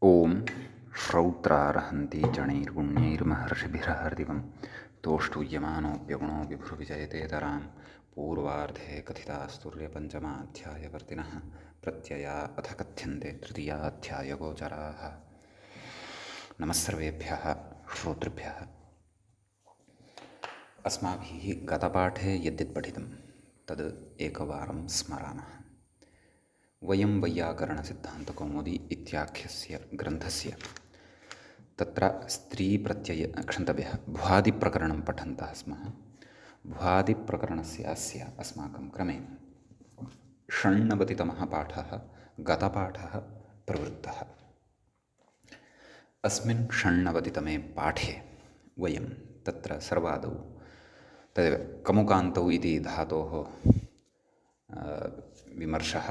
ॐ श्रौत्रार्हन्ति जणैर्गुण्यैर्महर्षिभिरहर्दिवं तोष्टूयमानोऽप्यगुणो विभुर्विजयतेतरां पूर्वार्धे कथितास्तुर्यपञ्चमाध्यायवर्तिनः प्रत्यया अथ कथ्यन्ते तृतीयाध्यायगोचराः। नमस्सर्वेभ्यः श्रोतृभ्यः। अस्माभिः गतपाठे यद्यत् पठितं तद् एकवारं स्मरामः। वयं वैयाकरणसिद्धान्तकौमुदी इत्याख्यस्य ग्रन्थस्य तत्र भुवादिप्रकरणं पठन्तः स्मः। भुवादिप्रकरणस्य अस्य अस्माकं क्रमे षण्णवतितमः पाठः गतपाठः प्रवृत्तः। अस्मिन् षण्णवतितमे पाठे वयं तत्र सर्वादौ तदेव कमुकान्तौ इति धातोः विमर्शः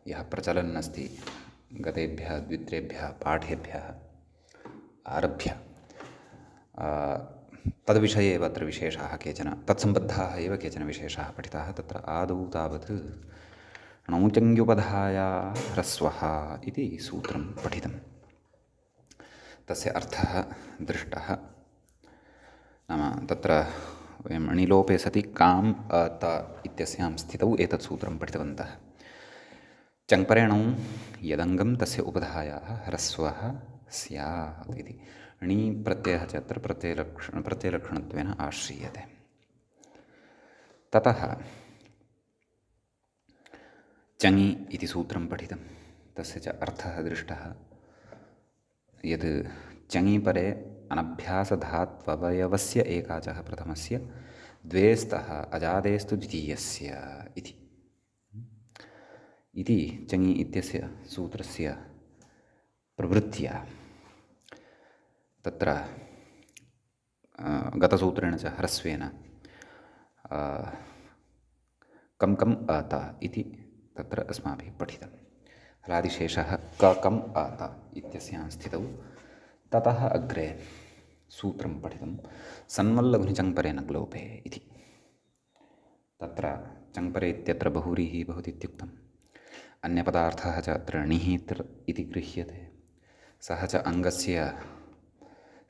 यः प्रचलन् अस्ति गतेभ्यः द्वित्रेभ्यः पाठेभ्यः आरभ्य तद्विषये एव अत्र विशेषाः केचन तत्सम्बद्धाः एव केचन विशेषाः पठिताः। तत्र आदौ तावत् णौचङ्ग्युपधाया ह्रस्वः इति सूत्रं पठितं। तस्य अर्थः दृष्टः। नाम तत्र वयम् अणिलोपे सति काम् अत इत्यस्यां स्थितौ एतत् सूत्रं पठितवन्तः। चङ्परेणौ यदङ्गं तस्य उपधायाः ह्रस्वः स्यात् इति णी प्रत्ययः च अत्र प्रत्ययलक्षणत्वेन आश्रीयते। ततः चङि इति सूत्रं पठितं। तस्य च अर्थः दृष्टः। यत् चङि परे अनभ्यासधात्ववयवस्य एकाचः प्रथमस्य द्वे स्तः अजादेस्तु द्वितीयस्य इति चङि इत्यस्य सूत्रस्य प्रवृत्त्या तत्र गतसूत्रेण च ह्रस्वेन कं कम् अत इति तत्र अस्माभिः पठितं। हलादिशेषः क कम् अत इत्यस्यां स्थितौ ततः अग्रे सूत्रं पठितं सन्मल्लघुनि चङ्परे न ग्लोपे इति। तत्र चङ्परे इत्यत्र बहुव्रीहिः भवति इत्युक्तम्। अन्यपदार्थः च अत्र णिः इति गृह्यते। सः च अङ्गस्य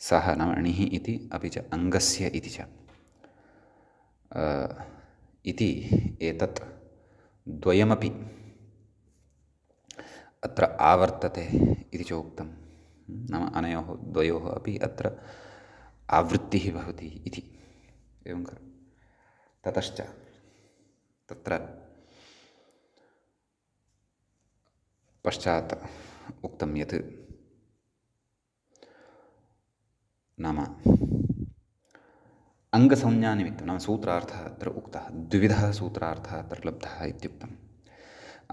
सः नाम णिः इति अपि च अङ्गस्य इति च इति एतत् द्वयमपि अत्र आवर्तते इति च उक्तं। नाम अनयोः द्वयोः अपि अत्र आवृत्तिः भवति इति एवं ततश्च तत्र पश्चात् उक्तं यत् नाम अङ्गसंज्ञानिमित्तं नाम सूत्रार्थः अत्र उक्तः। द्विविधः सूत्रार्थः अत्र लब्धः इत्युक्तम्।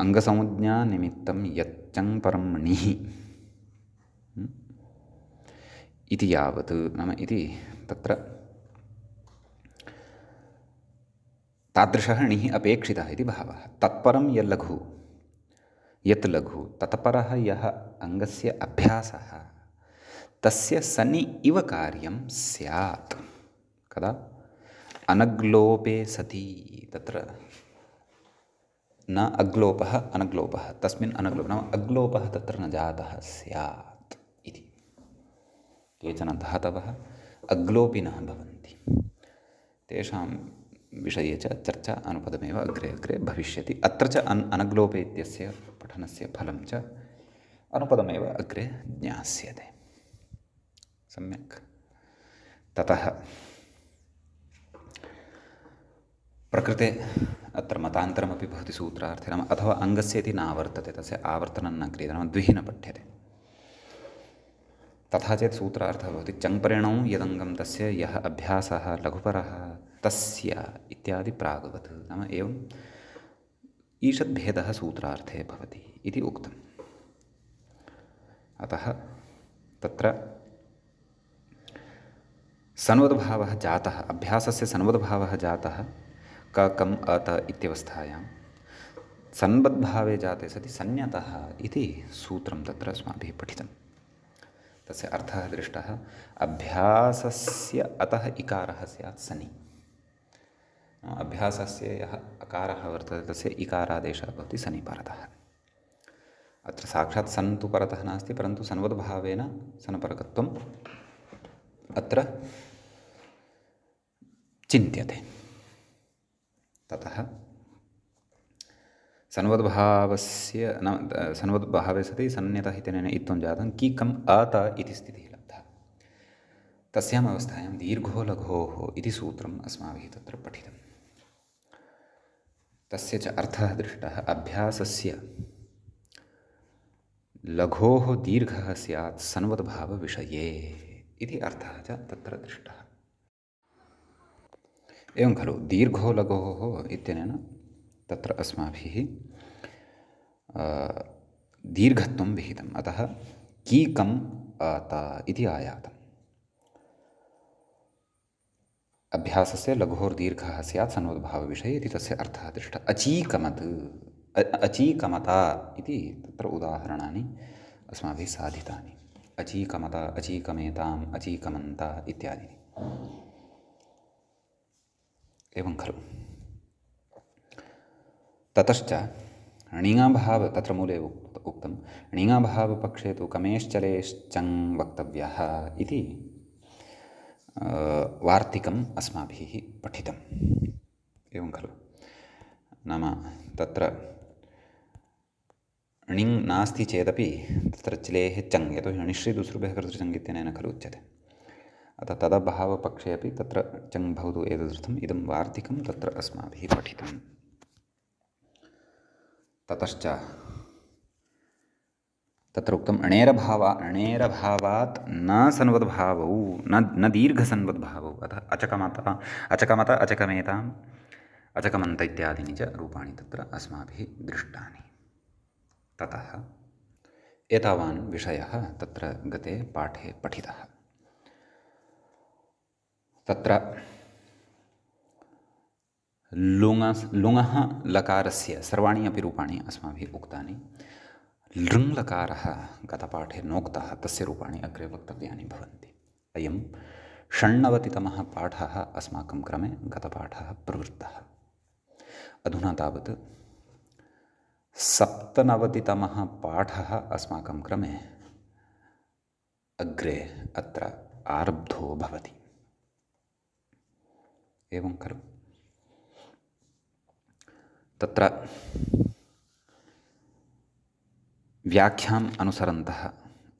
अङ्गसंज्ञानिमित्तं यच्चङ् परं णिः इति यावत् नाम इति तत्र तादृशः णिः अपेक्षितः इति भावः। तत्परं यत् लघु तत्परः यः अङ्गस्य अभ्यासः तस्य सनि इव कार्यं स्यात्। कदा अनग्लोपे सति तत्र न अग्लोपः अनग्लोपः तस्मिन् अनग्लोपः नाम अग्लोपः तत्र न जातः स्यात् इति। केचन धातवः अग्लोपिनः भवन्ति। तेषां विषये च चर्चा अनुपदमेव अग्रे अग्रे भविष्यति। अत्र च अनग्लोपे इत्यस्य पठनस्य फलं च अनुपदमेव अग्रे ज्ञास्यते। सम्यक्। ततः प्रकृते अत्र मतान्तरमपि भवति सूत्रार्थे नाम अथवा अङ्गस्य इति नावर्तते तस्य आवर्तनं न क्रियते नाम द्विः न पठ्यते। तथा चेत् सूत्रार्थः भवति चङ्परेणौ यदङ्गं तस्य यः अभ्यासः लघुपरः तस्य इत्यादि प्रागवत् नाम एवम् ईषद्भेदः सूत्रार्थे भवति इति उक्तम्। अतः तत्र सन्वद्भावः जातः अभ्यासस्य सन्वद्भावः जातः क कम् अत इत्यवस्थायां सन्वद्भावे जाते सति सन्यतः इति सूत्रं तत्र अस्माभिः पठितं। तस्य अर्थः दृष्टः। अभ्यासस्य अतः इकारः स्यात् सनि। अभ्यासस्य यः अकारः वर्तते तस्य इकारादेशः भवति सनि परतः। अत्र साक्षात् सन् तु परतः नास्ति, परन्तु सन्वद्भावेन सनपरकत्वम् अत्र चिन्त्यते। ततः सन्वद्भावस्य सन्वद्भावे सति सन्यतः इत्यनेन इत्थं जातं कीकम् अत इति स्थितिः लब्धा। तस्याम् अवस्थायां दीर्घो लघोः इति सूत्रम् अस्माभिः तत्र पठितम्। तस्य च अर्थः दृष्टः अभ्यासस्य लघोः दीर्घः स्यात् सन्वद्भावविषये इति अर्थः च तत्र दृष्टः। एवं खलु दीर्घो लघोः इत्यनेन तत्र अस्माभिः दीर्घत्वं विहितम्, अतः कीकम् अत इति आयातम्। अभ्यासस्य लघोर्दीर्घः स्यात् सन्वद्भावविषये इति तस्य अर्थः दृष्टः। अचीकमत् अचीकमता इति तत्र उदाहरणानि अस्माभिः साधितानि। अचीकमत, अचीकमेताम्, अचीकमन्त इत्यादीनि। एवं खलु। ततश्च णिङभाव तत्र मूले उक्तं णिङभावपक्षे तु कमेश्चलेश्चङ् वक्तव्यः इति वार्तिकम् अस्माभिः पठितम्। एवं खलु। नाम तत्र णिङ् नास्ति चेदपि तत्र चिलेः चङ्, यतोहि णिश्रीदुसृभ्यः कर्तृचङ् इत्यनेन खलु उच्यते। अतः तदभावपक्षे अपि तत्र चङ् भवतु एतदर्थम् इदं वार्तिकं तत्र अस्माभिः पठितम्। ततश्च तत्र उक्तम् अणेरभावात् न सन्वद्भावौ न दीर्घसन्वद्भावौ, अतः अचकमत अचकमेताम् अचकमन्त इत्यादीनि च रूपाणि तत्र अस्माभिः दृष्टानि। ततः एतावान् विषयः तत्र गते पाठे पठितः। तत्र लुङः लकारस्य सर्वाणि अपि रूपाणि अस्माभिः उक्तानि। लृङ् लकारः गतपाठे नोक्तः, तस्य रूपाणि अग्रे वक्तव्यानि भवन्ति। अयं षण्णवतितमः पाठः अस्माकं क्रमे गतपाठः प्रवृत्तः। अधुना तावत् सप्तनवतितमः पाठः अस्माकं क्रमे अग्रे अत्र आरब्धो भवति। एवं खलु। तत्र व्याख्याम् अनुसरन्तः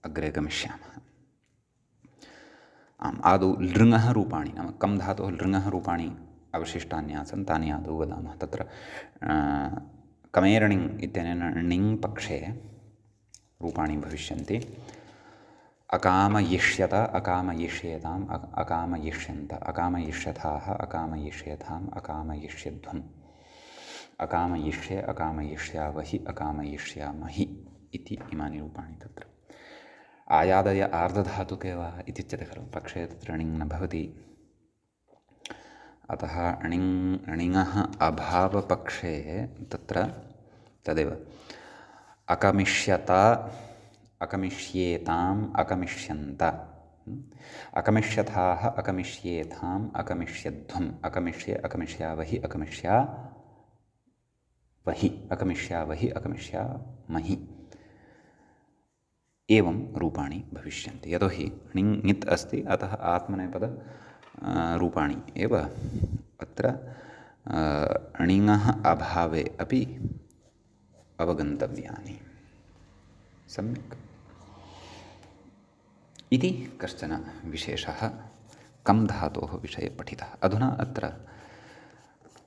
अग्रे गमिष्यामः। आम्, आदौ लृङः रूपाणि नाम कं धातोः लृङः रूपाणि अवशिष्टान्यासन्, तानि आदौ वदामः। तत्र कमेर्णिङ् इत्यनेन णिङ् पक्षे रूपाणि भविष्यन्ति। अकामयिष्यत, अकामयिष्येताम्, अकामयिष्यन्त, अकामयिष्यथाः, अकामयिष्यथाम्, अकामयिष्यध्वम्, अकामयिष्ये, अकामयिष्यावहि, अकामयिष्यामहि इति इमानि रूपाणि तत्र। आयादय आर्धधातुके वा इत्युच्यते खलु, पक्षे तत्र णिङ् न भवति। अतः णिङः अभावपक्षे तत्र तदेव अकमिष्यत, अकमिष्येताम्, अकमिष्यन्त, अकमिष्यथाः, अकमिष्येथाम्, अकमिष्यध्वम्, अकमिष्ये, अकमिष्यावहि, अकमिष्यावहि, अकमिष्यामहि एवं रूपाणि भविष्यन्ति। यतोहि णिङ् ङित् अस्ति, अतः आत्मनेपद रूपाणि एव अत्र णिङः अभावे अपि अवगन्तव्यानि। सम्यक् इति कश्चन विशेषः कं धातोः विषये पठितः। अधुना अत्र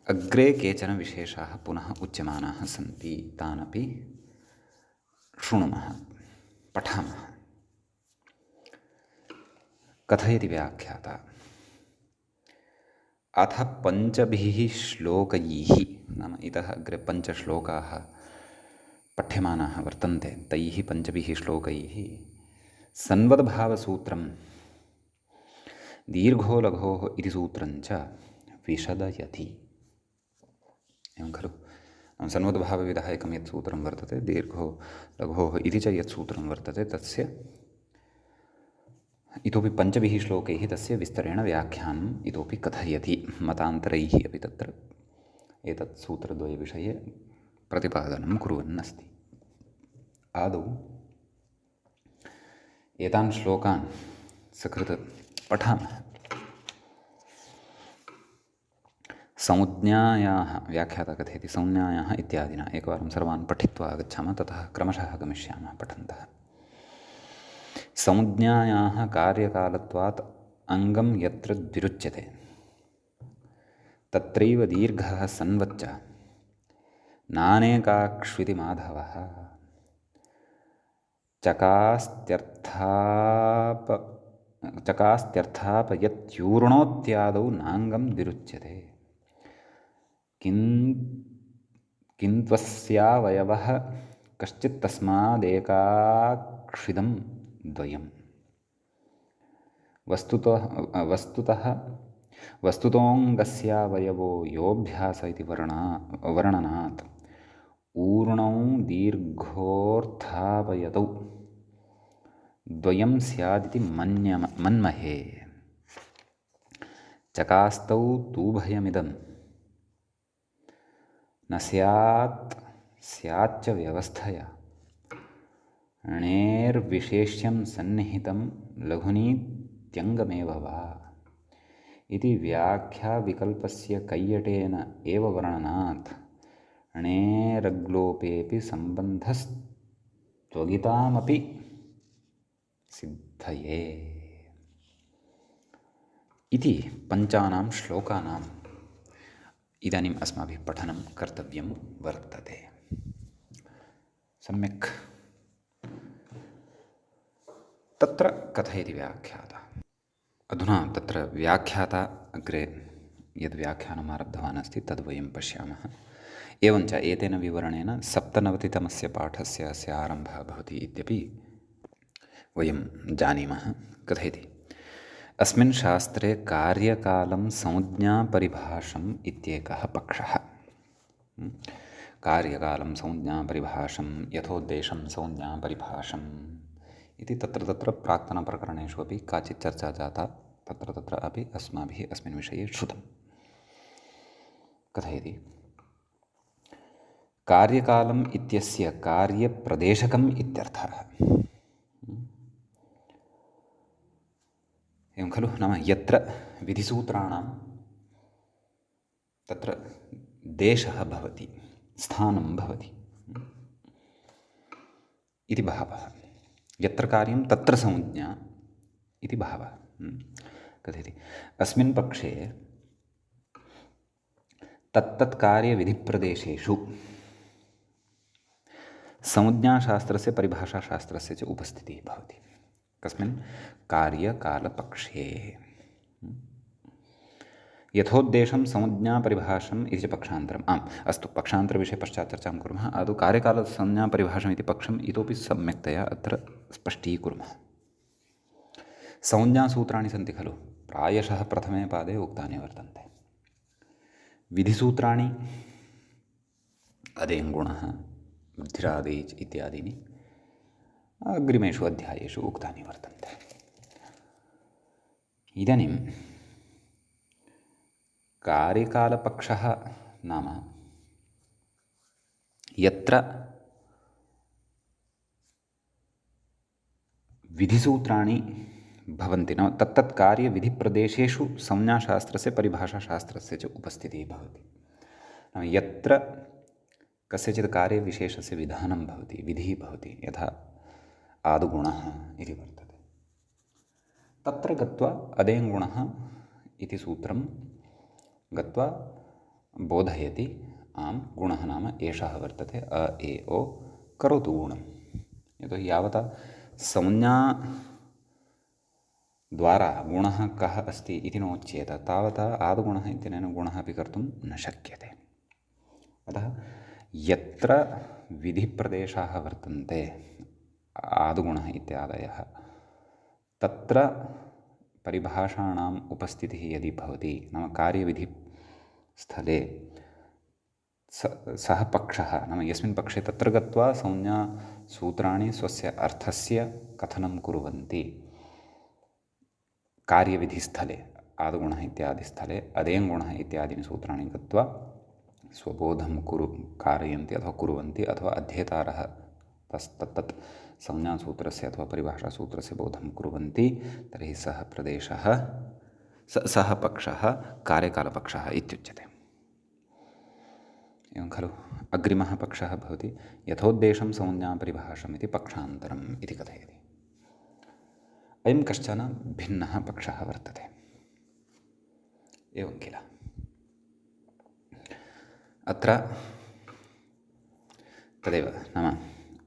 अग्रे केचन विशेषाः पुनः उच्यमानाः सन्ति, तानपि शृणुमः, पठामः। कथयति व्याख्याता अथ पञ्चभिः श्लोकैः, नाम इतः अग्रे पञ्चश्लोकाः पठ्यमानाः वर्तन्ते। तैः पञ्चभिः श्लोकैः सन्वद्भावसूत्रं दीर्घो लघोः इति सूत्रञ्च विशदयति। एवं खलु। सन्वद्भावविधायकं यत् सूत्रं वर्तते, दीर्घो लघोः इति च यत् सूत्रं वर्तते, तस्य इतोपि पञ्चभिः श्लोकैः तस्य विस्तरेण व्याख्यानम् इतोपि कथयति। मतान्तरैः अपि तत्र एतत् सूत्रद्वयविषये प्रतिपादनं कुर्वन्नस्ति। आदौ एतान् श्लोकान् सकृत् पठामः। संज्ञायाः व्याख्याता कथयति संज्ञायाः इत्यादिना एकवारं सर्वान् पठित्वा गच्छामः, ततः क्रमशः गमिष्यामः पठन्तः। संज्ञायाः कार्यकालत्वात् अङ्गं यत्र द्विरुच्यते तत्रैव दीर्घः सन्वच्च नानेकाक्ष्विति माधवः चकास्त्यर्थापयत्यूर्णोत्यादौ नाङ्गं द्विरुच्यते किन्त्वस्यावयवः कश्चित् तस्मादेकाक्षिदं द्वयम्। वस्तुतोऽङ्गस्यावयवो योऽभ्यास इति वर्णनात् ऊर्णौ दीर्घोऽर्थापयतौ द्वयं स्यादिति मन्महे। चकास्तौ तूभयमिदं न स्याच्च व्यवस्थया णेर्विशेष्यं सन्निहितं लघुनीत्यङ्गमेव वा इति व्याख्याविकल्पस्य कैयटेन एव वर्णनात् णेरग्लोपेऽपि सम्बन्धस्त्वगितामपि सिद्धये इति पञ्चानां श्लोकानाम् इदानीम् अस्माभिः पठनं कर्तव्यं वर्तते। सम्यक् तत्र कथयति व्याख्याता। अधुना तत्र व्याख्याता अग्रे यद् व्याख्यानम् आरब्धवान् अस्ति तद् वयं पश्यामः। एवञ्च एतेन विवरणेन 97तमस्य पाठस्य अस्य आरम्भः भवति इत्यपि वयं जानीमः। कथयति अस्मिन् शास्त्रे कार्यकालं संज्ञापरिभाषम् इत्येकः पक्षः। कार्यकालं संज्ञापरिभाषं यथोद्देशं संज्ञापरिभाषम् इति तत्र प्राक्तनप्रकरणेषु अपि काचित् चर्चा जाता, तत्र अपि अस्माभिः अस्मिन् विषये श्रुतं। कथयति कार्यकालम् इत्यस्य कार्यप्रदेशकम् इत्यर्थः। एवं खलु, नाम यत्र विधिसूत्राणां तत्र देशः भवति, स्थानं भवति इति भावः। यत्र कार्यं तत्र संज्ञा इति भावः। कथयति अस्मिन् पक्षे तत्तत्कार्यविधिप्रदेशेषु संज्ञाशास्त्रस्य परिभाषाशास्त्रस्य च उपस्थितिः भवति। कस्मिन् कार्यकालपक्षे यथोद्देशं संज्ञापरिभाषम् इति च पक्षान्तरम्। अस्तु, पक्षान्तरविषये पश्चात् चर्चां कुर्मः। आदौ कार्यकालसंज्ञापरिभाषम् इति पक्षम् इतोपि सम्यक्तया अत्र स्पष्टीकुर्मः। संज्ञासूत्राणि सन्ति खलु, प्रायशः प्रथमे पादे उक्तानि वर्तन्ते। विधिसूत्राणि अदेङ्गुणः, वृद्धिरादेच् इत्यादीनि अग्रिमेषु अध्यायेषु उक्तानि वर्तन्ते। इदानीं कार्यकालपक्षः नाम यत्र विधिसूत्राणि भवन्ति, नाम तत्तत् कार्यविधिप्रदेशेषु संज्ञाशास्त्रस्य परिभाषाशास्त्रस्य च उपस्थितिः भवति। नाम यत्र कस्यचित् कार्यविशेषस्य विधानं भवति, विधिः भवति, यथा आदुगुणः इति वर्तते, तत्र गत्वा अदेङ्गुणः इति सूत्रं गत्वा बोधयति, आम् गुणः नाम एषः वर्तते, अ ए ओ करोतु गुणं। यतोहि यावता संज्ञाद्वारा गुणः कः अस्ति इति नोच्येत तावता आदुगुणः इत्यनेन गुणः अपि कर्तुं न शक्यते। अतः यत्र विधिप्रदेशाः वर्तन्ते आदुगुणः इत्यादयः, तत्र परिभाषाणाम् उपस्थितिः यदि भवति, नाम कार्यविधिस्थले सः पक्षः, नाम यस्मिन् पक्षे तत्र गत्वा संज्ञासूत्राणि स्वस्य अर्थस्य कथनं कुर्वन्ति, कार्यविधिस्थले आदुगुणः इत्यादिस्थले अदेङ्गुणः इत्यादीनि सूत्राणि गत्वा स्वबोधं कारयन्ति अथवा कुर्वन्ति, अथवा अध्येतारः तत्तत् संज्ञासूत्रस्य अथवा परिभाषासूत्रस्य बोधं कुर्वन्ति तर्हि सः प्रदेशः सः पक्षः कार्यकालपक्षः इत्युच्यते। एवं खलु। अग्रिमः पक्षः भवति यथोद्देशं संज्ञापरिभाषम् इति पक्षान्तरम् इति कथयति। अयं कश्चन भिन्नः पक्षः वर्तते। एवं किल। अत्र तदेव नाम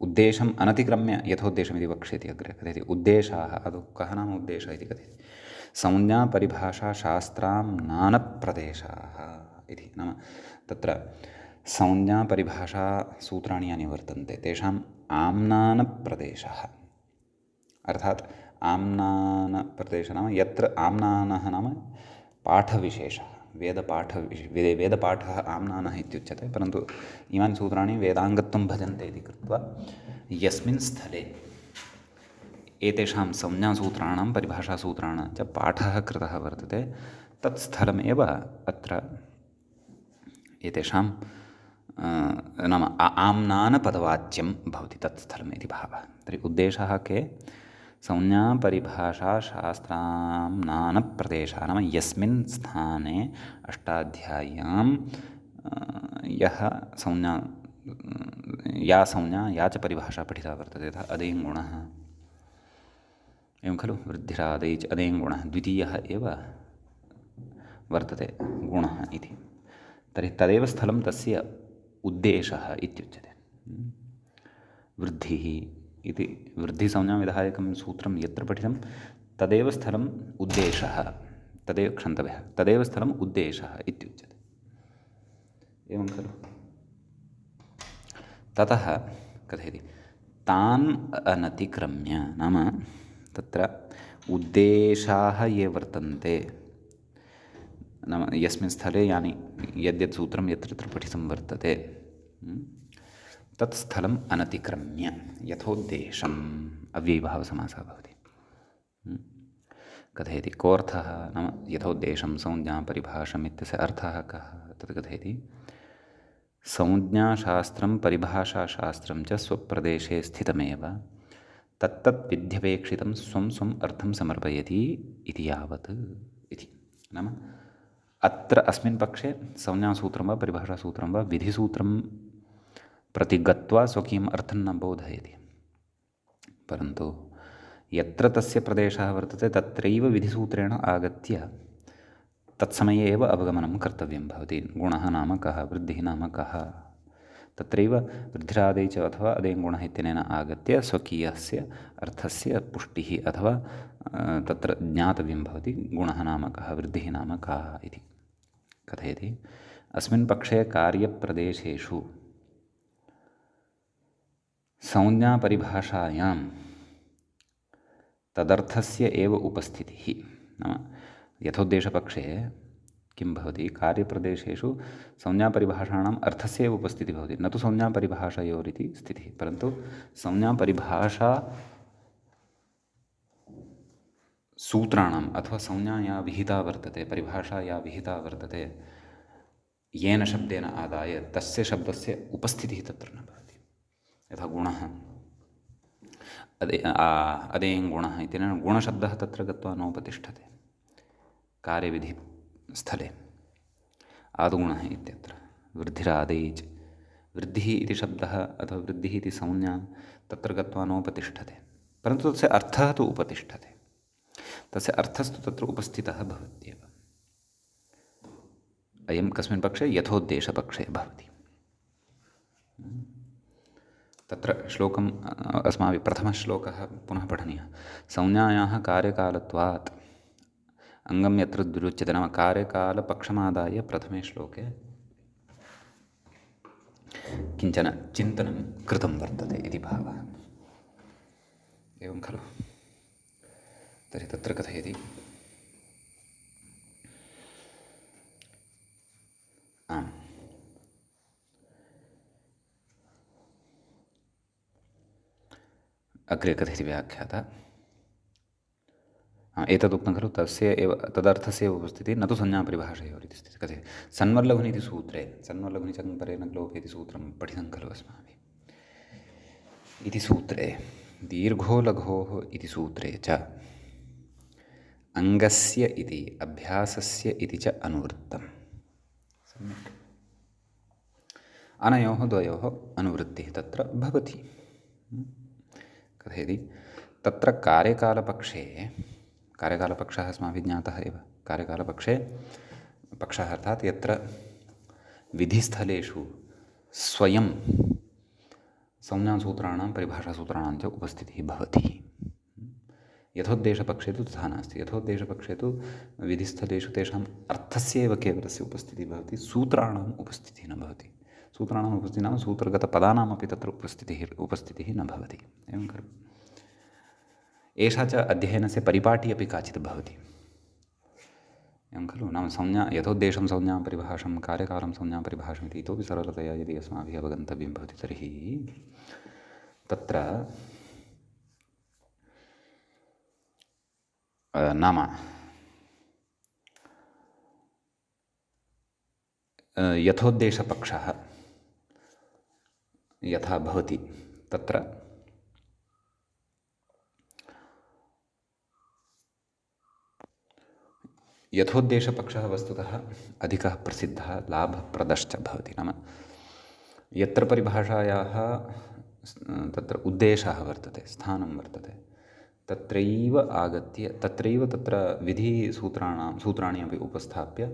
उद्देशम् अनतिक्रम्य यथोद्देशमिति वक्ष्यति अग्रे कथयति उद्देशाः अदौ कः नाम उद्देशः इति कथयति संज्ञापरिभाषाशास्त्राम्नानप्रदेशाः इति नाम तत्र संज्ञापरिभाषासूत्राणि यानि वर्तन्ते तेषाम् आम्नानप्रदेशः अर्थात् आम्नानप्रदेशः नाम यत्र आम्नानः नाम पाठविशेषः वेदपाठः आम्नानः इत्युच्यते परन्तु इमानि सूत्राणि वेदाङ्गत्वं भजन्ते इति कृत्वा यस्मिन् स्थले एतेषां संज्ञासूत्राणां परिभाषासूत्राणां च पाठः कृतः वर्तते तत् स्थलमेव अत्र एतेषां नाम आम्नानपदवाच्यं भवति तत् स्थलम् इति भावः। तर्हि उद्देशाः के संज्ञापरिभाषाशास्त्राम्नानप्रदेशः नाम यस्मिन् स्थाने अष्टाध्याय्यां या संज्ञा या च परिभाषा पठिता वर्तते यथा अदेङ्गुणः एवं खलु वृद्धिरादै च अदेङ्गुणः द्वितीयः एव वर्तते गुणः इति तर्हि तदेव स्थलं तस्य उद्देशः इत्युच्यते। वृद्धिः इति वृद्धिसंज्ञाविधायकं सूत्रं यत्र पठितं तदेव स्थलम् उद्देशः तदेव क्षन्तव्यः तदेव स्थलम् उद्देशः इत्युच्यते। एवं खलु। ततः कथयति तान् अनतिक्रम्य नाम तत्र उद्देशाः ये वर्तन्ते नाम यस्मिन् स्थले यानि यद्यत् सूत्रं यत्र यत्र पठितं वर्तते तत् स्थलम् अनतिक्रम्य यथोद्देशम् अव्ययीभावसमासः भवति। कथयति कोऽर्थः नाम यथोद्देशं संज्ञापरिभाषम् इत्यस्य अर्थः कः तत् कथयति संज्ञाशास्त्रं परिभाषाशास्त्रं च स्वप्रदेशे स्थितमेव तत्तत् विध्यपेक्षितं स्वं स्वम् अर्थं समर्पयति इति यावत् इति नाम अत्र अस्मिन् पक्षे संज्ञासूत्रं वा परिभाषासूत्रं वा विधिसूत्रं प्रति गत्वा स्वकीयम् अर्थं न बोधयति परन्तु यत्र तस्य प्रदेशः वर्तते तत्रैव विधिसूत्रेण आगत्य तत्समये एव अवगमनं कर्तव्यं भवति। गुणः नाम कः वृद्धिः नाम कः तत्रैव वृद्धिरादै च अथवा अदेङ्गुणः इत्यनेन आगत्य स्वकीयस्य अर्थस्य पुष्टिः अथवा तत्र ज्ञातव्यं भवति गुणः नाम कः वृद्धिः नाम का इति कथयति अस्मिन् पक्षे कार्यप्रदेशेषु संज्ञापरिभाषायां तदर्थस्य एव उपस्थितिः नाम यथोद्देशपक्षे किं भवति कार्यप्रदेशेषु संज्ञापरिभाषाणाम् अर्थस्य एव उपस्थितिः भवति न तु संज्ञापरिभाषयोरिति स्थितिः परन्तु संज्ञापरिभाषा सूत्राणाम् अथवा संज्ञा या विहिता वर्तते परिभाषा या विहिता वर्तते येन शब्देन आदाय तस्य शब्दस्य उपस्थितिः तत्र न भवति। यथा गुणः अदेङ्गुणः इत्यनेन गुणशब्दः तत्र गत्वा नोपतिष्ठते कार्यविधिस्थले आदुगुणः इत्यत्र वृद्धिरादैच वृद्धिः इति शब्दः अथवा वृद्धिः इति संज्ञा तत्र गत्वा नोपतिष्ठते परन्तु तस्य अर्थः तु उपतिष्ठते तस्य अर्थस्तु तत्र उपस्थितः भवत्येव। अयं कस्मिन् पक्षे यथोद्देशपक्षे भवति। तत्र श्लोकम् अस्माभिः प्रथमः श्लोकः पुनः पठनीयः संज्ञायाः कार्यकालत्वात् अङ्गं यत्र दुरुच्यते नाम कार्यकालपक्षमादाय प्रथमे श्लोके किञ्चन चिन्तनं कृतं वर्तते इति भावः। एवं खलु। तर्हि तत्र कथयति आम् अग्रे कथयति व्याख्याता एतदुक्तं खलु तस्य एव तदर्थस्य एव उपस्थितिः न तु संज्ञापरिभाषयोरिति स्थितिः कथयति सन्वर्लघुनीति सूत्रे सन्वर्लघुनि चङ्परे न ग्लोभेति सूत्रं पठितं खलु अस्माभिः इति सूत्रे दीर्घो लघोः इति सूत्रे च अङ्गस्य इति अभ्यासस्य इति च अनुवृत्तम्। सम्यक्। अनयोः द्वयोः अनुवृत्तिः तत्र भवति। कथयति तत्र कार्यकालपक्षे, कार्यकालपक्षः अस्माभिः ज्ञातः एव, कार्यकालपक्षे पक्षः अर्थात् यत्र विधिस्थलेषु स्वयं संज्ञासूत्राणां परिभाषासूत्राणां च उपस्थितिः भवति। यथोद्देशपक्षे तु तथा नास्ति। यथोद्देशपक्षे तु विधिस्थलेषु तेषाम् अर्थस्य एव केवलस्य उपस्थितिः भवति, सूत्राणाम् उपस्थितिः न भवति। सूत्राणाम् उपस्थितिः नाम सूत्रगतपदानामपि तत्र उपस्थितिः न भवति। एवं खलु। एषा च अध्ययनस्य परिपाटी अपि काचित् भवति। एवं खलु। नाम संज्ञा यथोद्देशं संज्ञां परिभाषं कार्यकालं संज्ञां परिभाषम् इति इतोपि सरलतया यदि अस्माभिः अवगन्तव्यं भवति तर्हि तत्र नाम यथोद्देशपक्षः यथा भवति तत्र यथोद्देशपक्षः वस्तुतः अधिकः प्रसिद्धः लाभप्रदश्च भवति। नाम यत्र परिभाषायाः तत्र उद्देशः वर्तते, स्थानं वर्तते, तत्रैव आगत्य तत्रैव तत्र सूत्राणि अपि उपस्थाप्य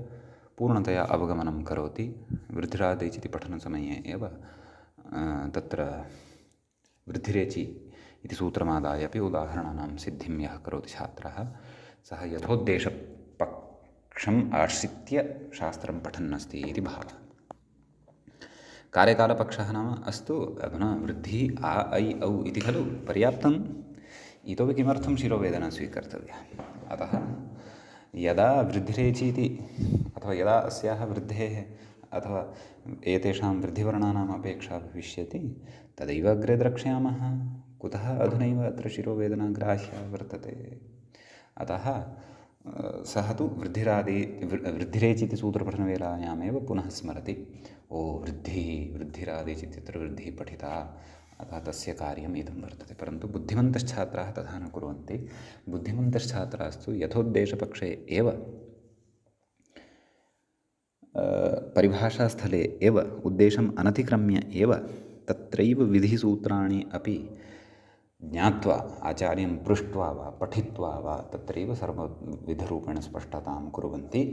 पूर्णतया अवगमनं करोति। वृद्धिरादेच् इति पठनसमये एव तत्र वृद्धिरेचि इति सूत्रमादाय अपि उदाहरणानां सिद्धिं यः करोति छात्रः सः यथोद्देशपक्षम् आश्रित्य शास्त्रं पठन्नस्ति इति भावः। कार्यकालपक्षः नाम अस्तु अधुना वृद्धिः आ ऐ औ इति खलु पर्याप्तम्, इतोपि किमर्थं शिरोवेदना स्वीकर्तव्या। अतः यदा वृद्धिरेचि इति अथवा यदा अस्याः वृद्धेः अथवा एतेषां वृद्धिवर्णानाम् अपेक्षा भविष्यति तदैव अग्रे द्रक्ष्यामः। कुतः अधुनैव अत्र शिरोवेदना ग्राह्या वर्तते। अतः सः तु वृद्धिरेचि इति सूत्रपठनवेलायामेव पुनः स्मरति, ओ वृद्धिरादेच् इत्यत्र वृद्धिः पठिता, अतः तस्य कार्यम् इदं वर्तते। परन्तु बुद्धिमन्तश्छात्राः तथा न कुर्वन्ति। बुद्धिमन्तश्छात्रास्तु यथोद्देशपक्षे एव परिभाषास्थले एव उद्देशम् अनतिक्रम्य एव तत्रैव विधिसूत्राणि अपि ज्ञात्वा आचार्यं पृष्ट्वा वा पठित्वा वा तत्रैव सर्वविधरूपेण स्पष्टतां कुर्वन्ति।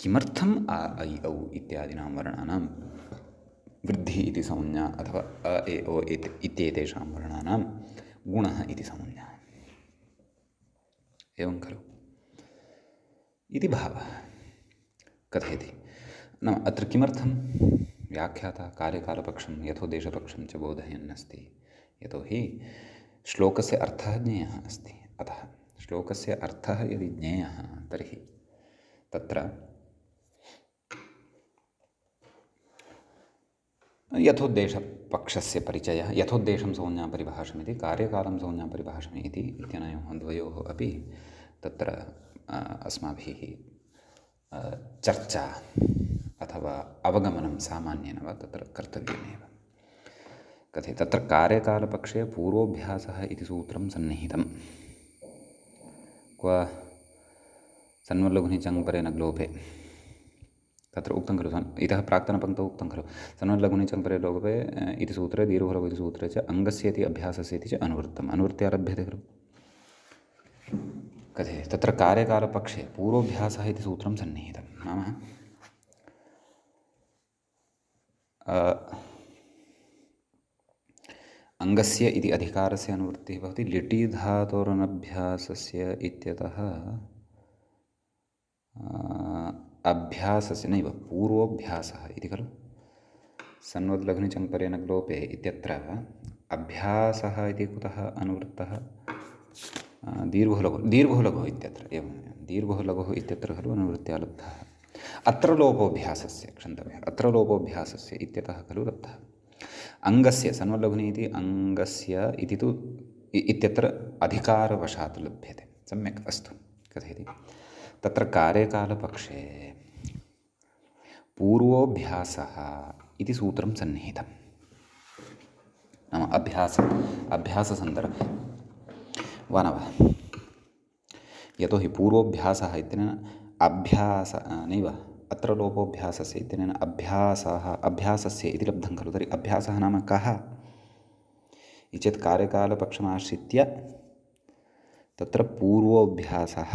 किमर्थम् आ ऐ औ इत्यादीनां वर्णानां वृद्धिः इति संज्ञा अथवा अ ए ओ इत्येतेषां वर्णानां गुणः इति संज्ञा। एवं खलु इति भावः। कथयति नाम अत्र किमर्थं व्याख्याता कार्यकालपक्षं यथोद्देशपक्षं च बोधयन्नस्ति। यतोहि श्लोकस्य अर्थः ज्ञेयः अस्ति। अतः श्लोकस्य अर्थः यदि ज्ञेयः तर्हि तत्र यथोद्देशपक्षस्य परिचयः, यथोद्देशं संज्ञापरिभाषमिति कार्यकालं संज्ञापरिभाषमिति इत्यनयोः द्वयोः अपि तत्र अस्माभिः चर्चा अथवा अवगमनं सामान्येन वा तत्र कर्तव्यमेव। कथयति तत्र कार्यकालपक्षे पूर्वोऽभ्यासः इति सूत्रं सन्निहितं। क्व सन्वल्लघुनि चङ् परे न ग्लोभे तत्र उक्तं खलु, इतः प्राक्तनपङ्क्तौ उक्तं खलु, सन्वल्लघुनि चङ् परे लोभे इति सूत्रे दीर्घोलघु इति सूत्रे च अङ्गस्य इति अभ्यासस्य इति च अनुवृत्तम्। अनुवृत्ते आरभ्यते खलु। कथयति तत्र कार्यकालपक्षे पूर्वोऽभ्यासः इति सूत्रं सन्निहितं। नाम अङ्गस्य इति अधिकारस्य अनुवृत्तिः भवति लिटि धातोरनभ्यासस्य इत्यतः अभ्यासस्य नैव पूर्वोऽभ्यासः इति खलु। सन्वद्लघुनि चङ् परे न ग्लोपे इत्यत्र अभ्यासः इति कुतः अनुवृत्तः दीर्घोलघुः इत्यत्र। एवं दीर्घोलघुः इत्यत्र खलु अनुवृत्त्या लब्धः। अत्र लोपोऽभ्यासस्य क्षन्तव्यः, अत्र लोपोऽभ्यासस्य इत्यतः खलु लब्धः। अङ्गस्य सन्वल्लघुनि इति अङ्गस्य इति तु इत्यत्र अधिकारवशात् लभ्यते। सम्यक् अस्तु। कथयति तत्र कार्यकालपक्षे पूर्वोऽभ्यासः इति सूत्रं सन्निहितम्। नाम अभ्याससन्दर्भे वा न वा। यतोहि पूर्वोऽभ्यासः इत्यनेन नैव अत्र लोपोऽभ्यासस्य इत्यनेन अभ्यासस्य इति लब्धं खलु। तर्हि अभ्यासः नाम कः इति चेत् कार्यकालपक्षमाश्रित्य तत्र पूर्वोऽभ्यासः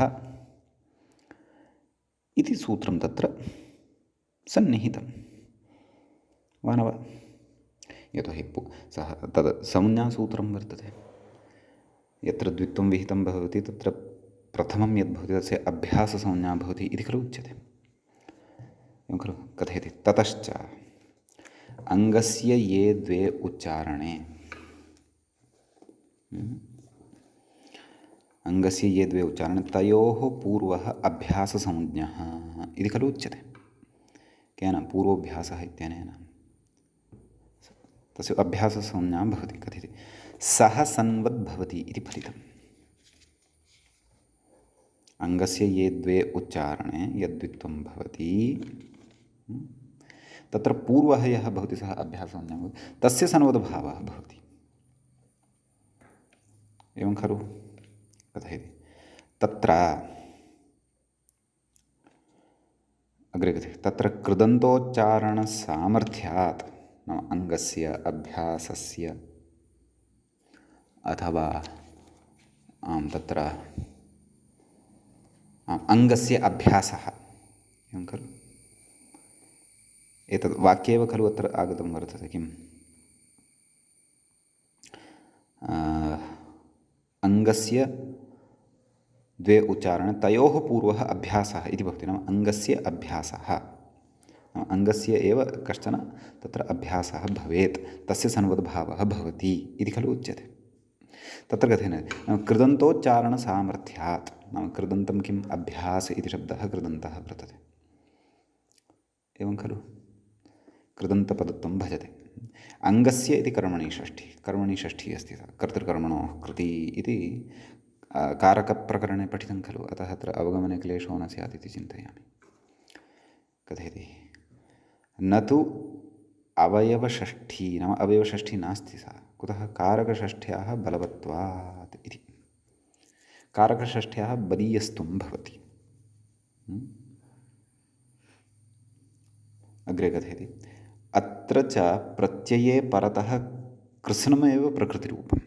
इति सूत्रं तत्र सन्निहितं वा न वा। यतोहि सः तद् संज्ञासूत्रं वर्तते। यत्र द्वित्वं विहितं भवति तत्र प्रथमं यद् भवति तस्य अभ्याससंज्ञा भवति इति खलु उच्यते। एवं खलु कथयति। ततश्च अङ्गस्य ये द्वे उच्चारणे, अङ्गस्य ये द्वे उच्चारणे तयोः पूर्वः अभ्याससंज्ञः इति खलु उच्यते। केन? पूर्वोऽभ्यासः इत्यनेन तस्य अभ्याससंज्ञा भवति। कथयति सः सन्वद्भवति इति फलितम्। अङ्गस्य ये द्वे उच्चारणे यद्वित्वं भवति तत्र पूर्वः यः भवति सः अभ्याससंज्ञा भवति, तस्य सन्वद्भावः भवति। एवं खलु कथयति। तत्र अग्रे कथयति तत्र कृदन्तोच्चारणसामर्थ्यात् नाम अङ्गस्य अभ्यासस्य अथवा तत्र अङ्गस्य अभ्यासः। एवं खलु एतद् वाक्येव खलु अत्र आगतं वर्तते। किम्? अङ्गस्य द्वे उच्चारणे तयोः पूर्वः अभ्यासः इति भवति। नाम अङ्गस्य अभ्यासः, अङ्गस्य एव कश्चन तत्र अभ्यासः भवेत्, तस्य सन्वद्भावः भवति इति खलु उच्यते। तत्र कथेन कृदन्तोच्चारणसामर्थ्यात्, नाम कृदन्तं किम्? अभ्यास इति शब्दः कृदन्तः वर्तते। एवं खलु कृदन्तपदत्वं भजते। अङ्गस्य इति कर्मणि षष्ठी अस्ति। कर्तृकर्मणोः कृति इति कारकप्रकरणे पठितं खलु। अतः अत्र अवगमने क्लेशो न स्यात् इति चिन्तयामि। कथयति न तु अवयवषष्ठी, नाम अवयवषष्ठी नास्ति सा। कुतः? कारकषष्ठ्याः बलवत्वात् इति। कारकषष्ठ्याः बलीयस्त्वं भवति। अग्रे कथयति अत्र च प्रत्यये परतः कृत्स्नमेव प्रकृतिरूपम्।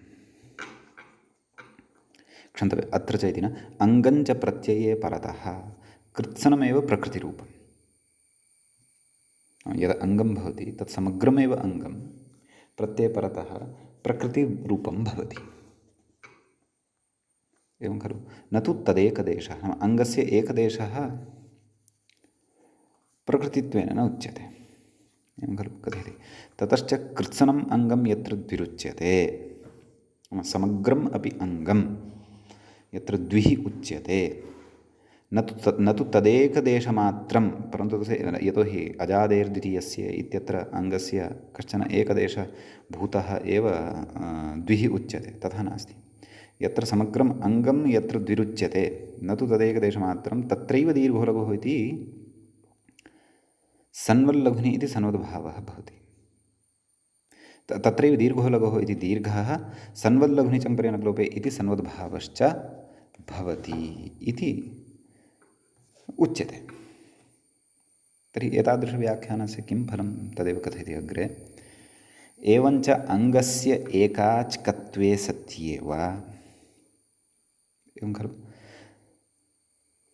क्षन्तव्यम्, अत्र च इति न, अङ्गञ्च प्रत्यये परतः कृत्स्नमेव प्रकृतिरूपम्। यद् अङ्गं भवति तत् समग्रमेव अङ्गं प्रत्यये परतः प्रकृतिरूपं भवति। एवं खलु। न तु तदेकदेशः, नाम अङ्गस्य एकदेशः प्रकृतित्वेन न उच्यते। एवं खलु कथयति ततश्च कृत्स्नम् अङ्गं यत्र द्विरुच्यते, समग्रम् अपि अङ्गं यत्र द्विः उच्यते, न तु तदेकदेशमात्रं, परन्तु तस्य यतोहि अजादेर्द्वितीयस्य इत्यत्र अङ्गस्य कश्चन एकदेशभूतः एव द्विः उच्यते, तथा नास्ति। यत्र समग्रम् अङ्गं यत्र द्विरुच्यते न तु तदेकदेशमात्रं तत्रैव दीर्घोलघुः इति सन्वल्लघुनि इति सन्वद्भावः भवति। तत्रैव दीर्घोलघुः इति दीर्घः सन्वल्लघुनि चम्परेण लोपे इति सन्वद्भावश्च भवति इति उच्यते। तर्हि एतादृशव्याख्यानस्य किं फलं तदेव कथयति अग्रे। एवञ्च अङ्गस्य एकाच्कत्वे सत्ये वा, एवं खलु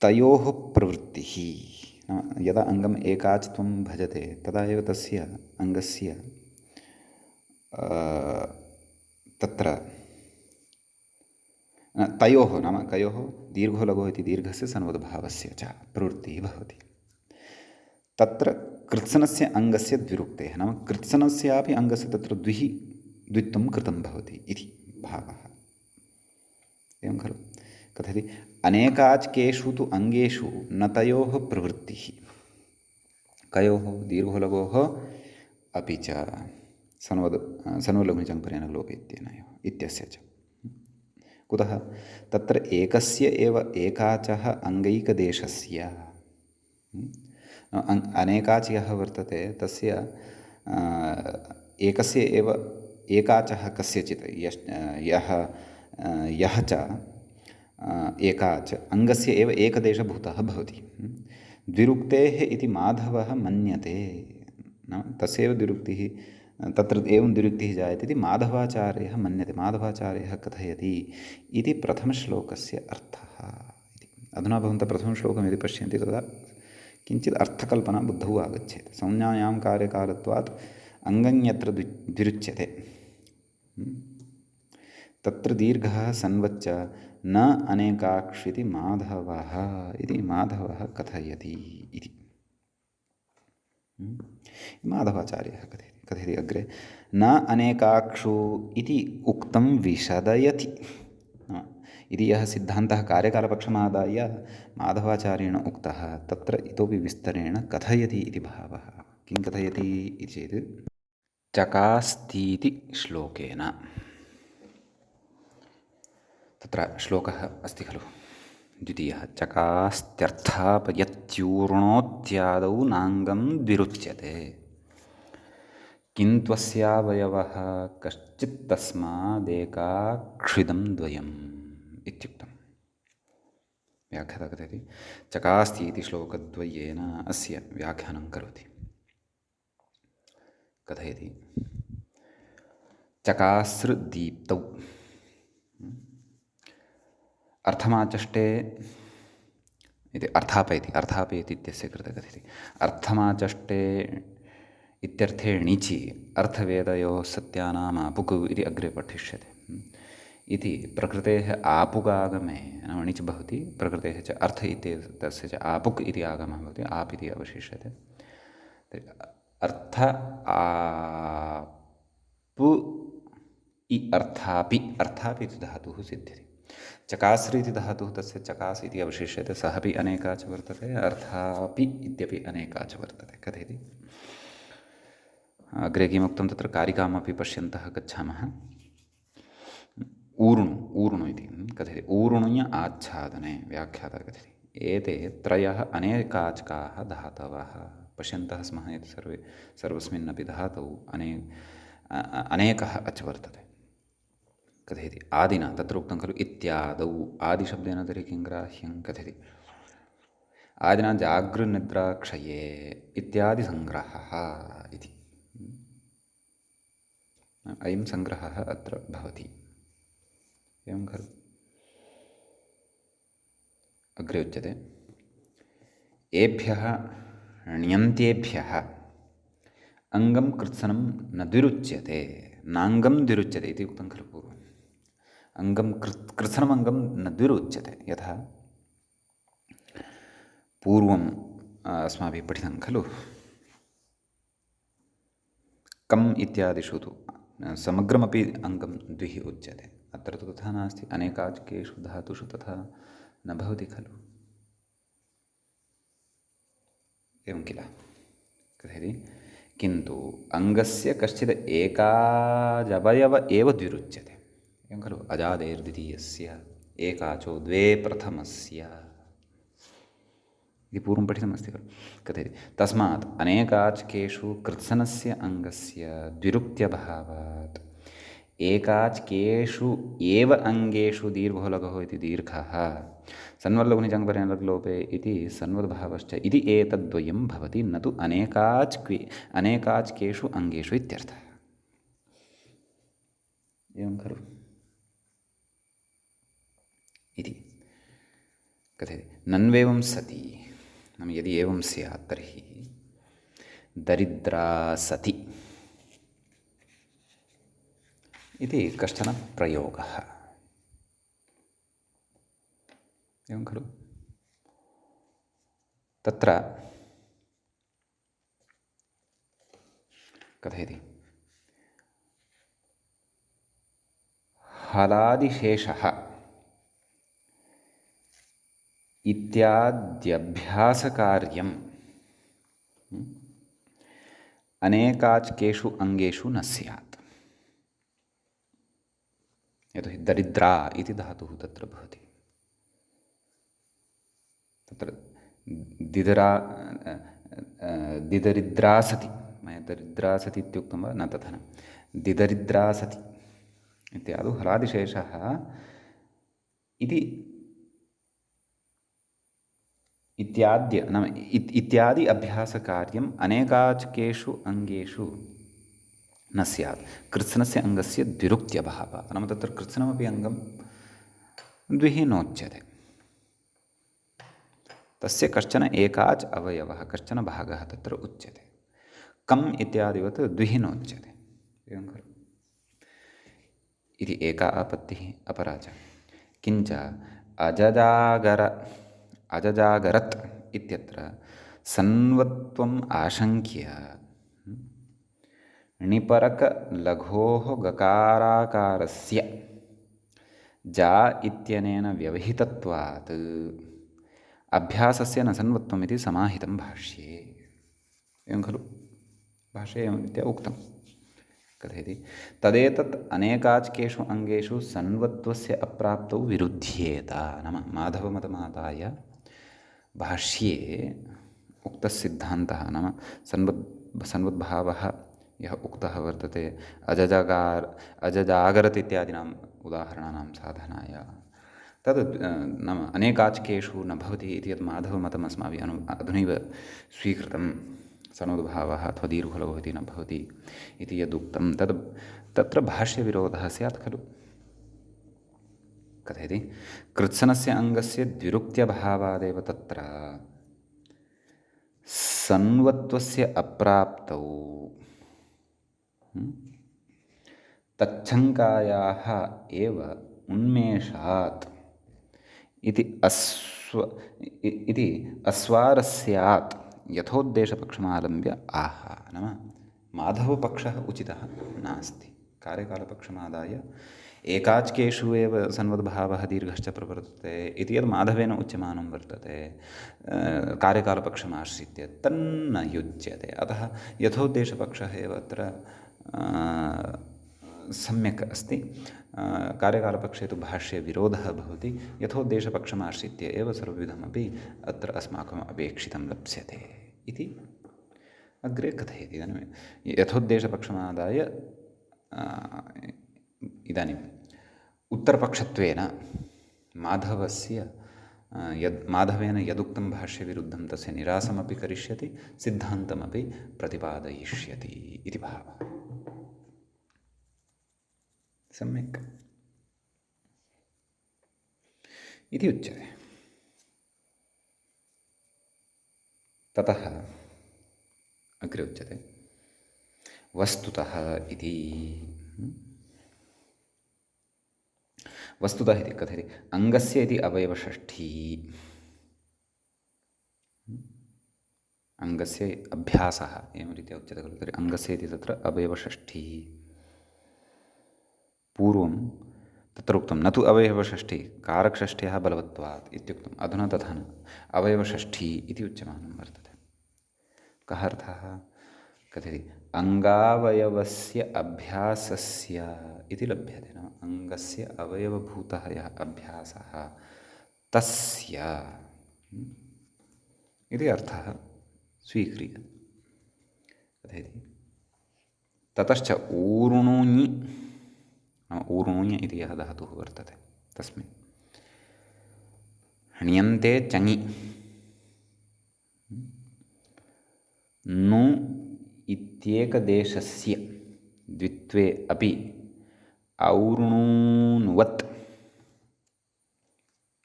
तयोः प्रवृत्तिः, यदा अङ्गम् एकाच्त्वं भजते तदा एव तस्य अङ्गस्य तत्र तयोः, नाम कयोः? दीर्घो लघुः इति दीर्घस्य सन्वद्भावस्य च प्रवृत्तिः भवति। तत्र कृत्स्नस्य अङ्गस्य द्विरुक्तेः, नाम कृत्स्नस्यापि अङ्गस्य तत्र द्वित्वं कृतं भवति इति भावः। एवं खलु कथयति अनेकाच्केषु तु अङ्गेषु न तयोः प्रवृत्तिः। कयोः? दीर्घोलघोः अपि च सन्वल्लघुनिचङ्परेण लोपेत्यनयोः इत्यस्य च। कुतः? तत्र एकस्य एव एकाचः अङ्गैकदेशस्य, अनेकाच् यः वर्तते तस्य एकस्य एव एकाचः कस्यचित् यः यः च एकाच अङ्गस्य एव एकदेशभूतः भवति। द्विरुक्तेः इति माधवः मन्यते, नाम तस्यैव द्विरुक्तिः, तत्र एवं द्विरुक्तिः जायते इति माधवाचार्यः मन्यते, माधवाचार्यः कथयति इति प्रथमश्लोकस्य अर्थः इति। अधुना भवन्तः प्रथमश्लोकं यदि पश्यन्ति तदा किञ्चित् अर्थकल्पना बुद्धौ आगच्छेत्। संज्ञायां कार्यकालत्वात् अङ्गं यत्र द्विरुच्यते तत्र दीर्घः सन्वच्च न अनेकाक्षिति माधवः इति माधवः कथयति इति। माधवाचार्यः कथयति अग्रे, न अनेकाक्षु इति उक्तं विशदयति इति यः सिद्धान्तः कार्यकालपक्षमादाय माधवाचार्येण उक्तः तत्र इतोपि विस्तरेण कथयति इति भावः। किं कथयति इति चेत् चकास्तीति श्लोकेन। तत्र श्लोकः अस्ति खलु द्वितीयः, चकास्त्यर्थापयत्यूर्णोत्यादौ नाङ्गं द्विरुच्यते किन्त्वस्यावयवः कश्चित् तस्मादेकाक्षिदं द्वयम् इत्युक्तम्। व्याख्याता कथयति चकास्ति इति श्लोकद्वयेन अस्य व्याख्यानं करोति। कथयति चकास्रदीप्तौ अर्थमाचष्टे इति अर्थापयति इत्यस्य कृते कथयति अर्थमाचष्टे इत्यर्थे णिचि अर्थवेदयोः सत्यानाम् आपुक् इति अग्रे पठिष्यते इति। प्रकृतेः आपुगागमे नाम णिच् भवति, प्रकृतेः च अर्थ इत्यस्य च आपुक् इति आगमः भवति, आप् इति अवशिष्यते। अर्थ आप् इ अर्थापि इति धातुः सिद्ध्यति। चकास्रि इति धातुः तस्य चकास् इति अवशिष्यते, सः अपि अनेकाच वर्तते, अर्थापि इत्यपि अनेकाच वर्तते। कथयति अग्रे किमुक्तं तत्र कारिकामपि पश्यन्तः गच्छामः। ऊर्णु इति कथयति ऊर्णुञ् आच्छादने व्याख्याता कथयति एते त्रयः अनेकाचकाः धातवः। पश्यन्तः स्मः यत् सर्वस्मिन्नपि धातौ अनेकः अच् वर्तते। कथयति आदिना तत्र उक्तं खलु इत्यादौ, आदिशब्देन तर्हि किं ग्राह्यं कथयति आदिना जागृन्निद्राक्षये इत्यादिसङ्ग्रहः इति। अयं सङ्ग्रहः अत्र भवति, एवं खलु। अग्रे उच्यते एभ्यः ण्यन्त्येभ्यः अङ्गं कृत्सनं न द्विरुच्यते, नाङ्गं द्विरुच्यते इति उक्तं खलु पूर्वम्। अङ्गं कृत्सनमङ्गं न द्विरुच्यते, यथा पूर्वम् अस्माभिः पठितं खलु कम् इत्यादिषु तु समग्रमपि अङ्गं द्विः उच्यते। अत्र तु तथा नास्ति, अनेकाचकेषु धातुषु तथा न भवति खलु, एवं किल। कथयति किन्तु अङ्गस्य कश्चित् एकाजवयव एव द्विरुच्यते, एवं खलु। अजादेर्द्वितीयस्य एकाचो द्वे प्रथमस्य इति पूर्वं पठितमस्ति खलु। कथयति तस्मात् अनेकाचकेषु कृत्सनस्य अङ्गस्य द्विरुक्त्यभावात् एकाचकेषु एव अङ्गेषु दीर्घो लघो इति दीर्घः सन्वल्लघुनिजङ्परेणलोपे इति सन्वद्भावश्च इति एतद्द्वयं भवति, न तु अनेकाचकेषु अङ्गेषु इत्यर्थः, एवं खलु इति। कथयति नन्वेवं सति, नाम यदि एवं स्यात् तर्हि दरिद्रा सति इति कश्चन प्रयोगः, एवं खलु। तत्र कथयति हलादिशेषः इत्याद्यभ्यासकार्यम् अनेकाचकेषु अङ्गेषु न स्यात्। यतोहि दरिद्रा इति धातुः तत्र भवति। तत्र दिदरिद्रा सति, मया दरिद्रा सति इत्युक्तं वा न, तथा न। दिदरिद्रा सति इत्यादौ हलादिशेषः इति इत्याद्य नाम इत्यादि अभ्यासकार्यम् अनेकाचकेषु अङ्गेषु न स्यात् कृत्स्नस्य अङ्गस्य द्विरुक्त्यभावः नाम तत्र कृत्स्नमपि अङ्गं द्विः नोच्यते तस्य कश्चन एकाच् अवयवः कश्चन भागः तत्र उच्यते कम् इत्यादिवत् द्विः नोच्यते एवं खलु इति एका आपत्तिः अपरा च किञ्च अजजागरत् इत्यत्र सन्वत्वम् आशङ्क्य णिपरकलघोः गकाराकारस्य जा इत्यनेन व्यवहितत्वात् अभ्यासस्य न सन्वत्वमिति समाहितं भाष्ये एवं खलु भाष्ये एवं रीत्या उक्तं कथयति तदेतत् अनेकाच्केषु अङ्गेषु सन्वत्वस्य अप्राप्तौ विरुध्येत नाम माधवमतमादाय भाष्ये उक्तसिद्धान्तः नाम सन्वद्भावः यः उक्तः वर्तते अजजागरत् इत्यादीनाम् उदाहरणानां साधनाय तद् नाम अनेकाच्केषु न भवति इति यत् माधवमतम् अस्माभिः अधुनैव स्वीकृतं सनोद्भावः अथवा दीर्घलघुः इति न भवति इति यदुक्तं तद् तत्र भाष्यविरोधः स्यात् खलु कथयति कृत्स्नस्य अङ्गस्य द्विरुक्त्यभावादेव तत्र सन्वत्वस्य अप्राप्तौ तच्छङ्कायाः एव उन्मेषात् इति अस्वारस्यात् यथोद्देशपक्षमालम्ब्य आह नाम माधवपक्षः उचितः नास्ति कार्यकालपक्षमादाय एकाच्केषु एव सन्वद्भावः दीर्घश्च प्रवर्तते इति यद् माधवेन उच्यमानं वर्तते कार्यकालपक्षमाश्रित्य तन्न युज्यते अतः यथोद्देशपक्षः एव अत्र सम्यक् अस्ति कार्यकालपक्षे तु भाष्यविरोधः भवति यथोद्देशपक्षमाश्रित्य एव सर्वविधमपि अत्र अस्माकम् अपेक्षितं लप्स्यते इति अग्रे कथयति इदानीं यथोद्देशपक्षमादाय इदानीम् उत्तरपक्षत्वेन माधवस्य माधवेन यदुक्तं भाष्यविरुद्धं तस्य निरासमपि करिष्यति सिद्धान्तमपि प्रतिपादयिष्यति इति भावः सम्यक् इति उच्यते ततः अग्रे उच्यते वस्तुतः इति वस्तुतः इति कथयति अङ्गस्य इति अवयवषष्ठी अङ्गस्य अभ्यासः एवं रीत्या उच्यते खलु तर्हि अङ्गस्य इति तत्र अवयवषष्ठी पूर्वं तत्र उक्तं न तु अवयवषष्ठी कारकषष्ठ्याः बलवत्वात् इत्युक्तम् अधुना तथा न अवयवषष्ठी इति उच्यमानं वर्तते कः अर्थः कथयति अङ्गावयवस्य अभ्यासस्य इति लभ्यते नाम अङ्गस्य अवयवभूतः यः अभ्यासः तस्य इति अर्थः स्वीक्रियते कथयति ततश्च ऊर्णुञि ऊर्णुञ् इति यः धातुः वर्तते तस्मिन् ह्ण्यन्ते चङि नु इत्येकदेशस्य द्वित्वे अपि और्णूनुवत्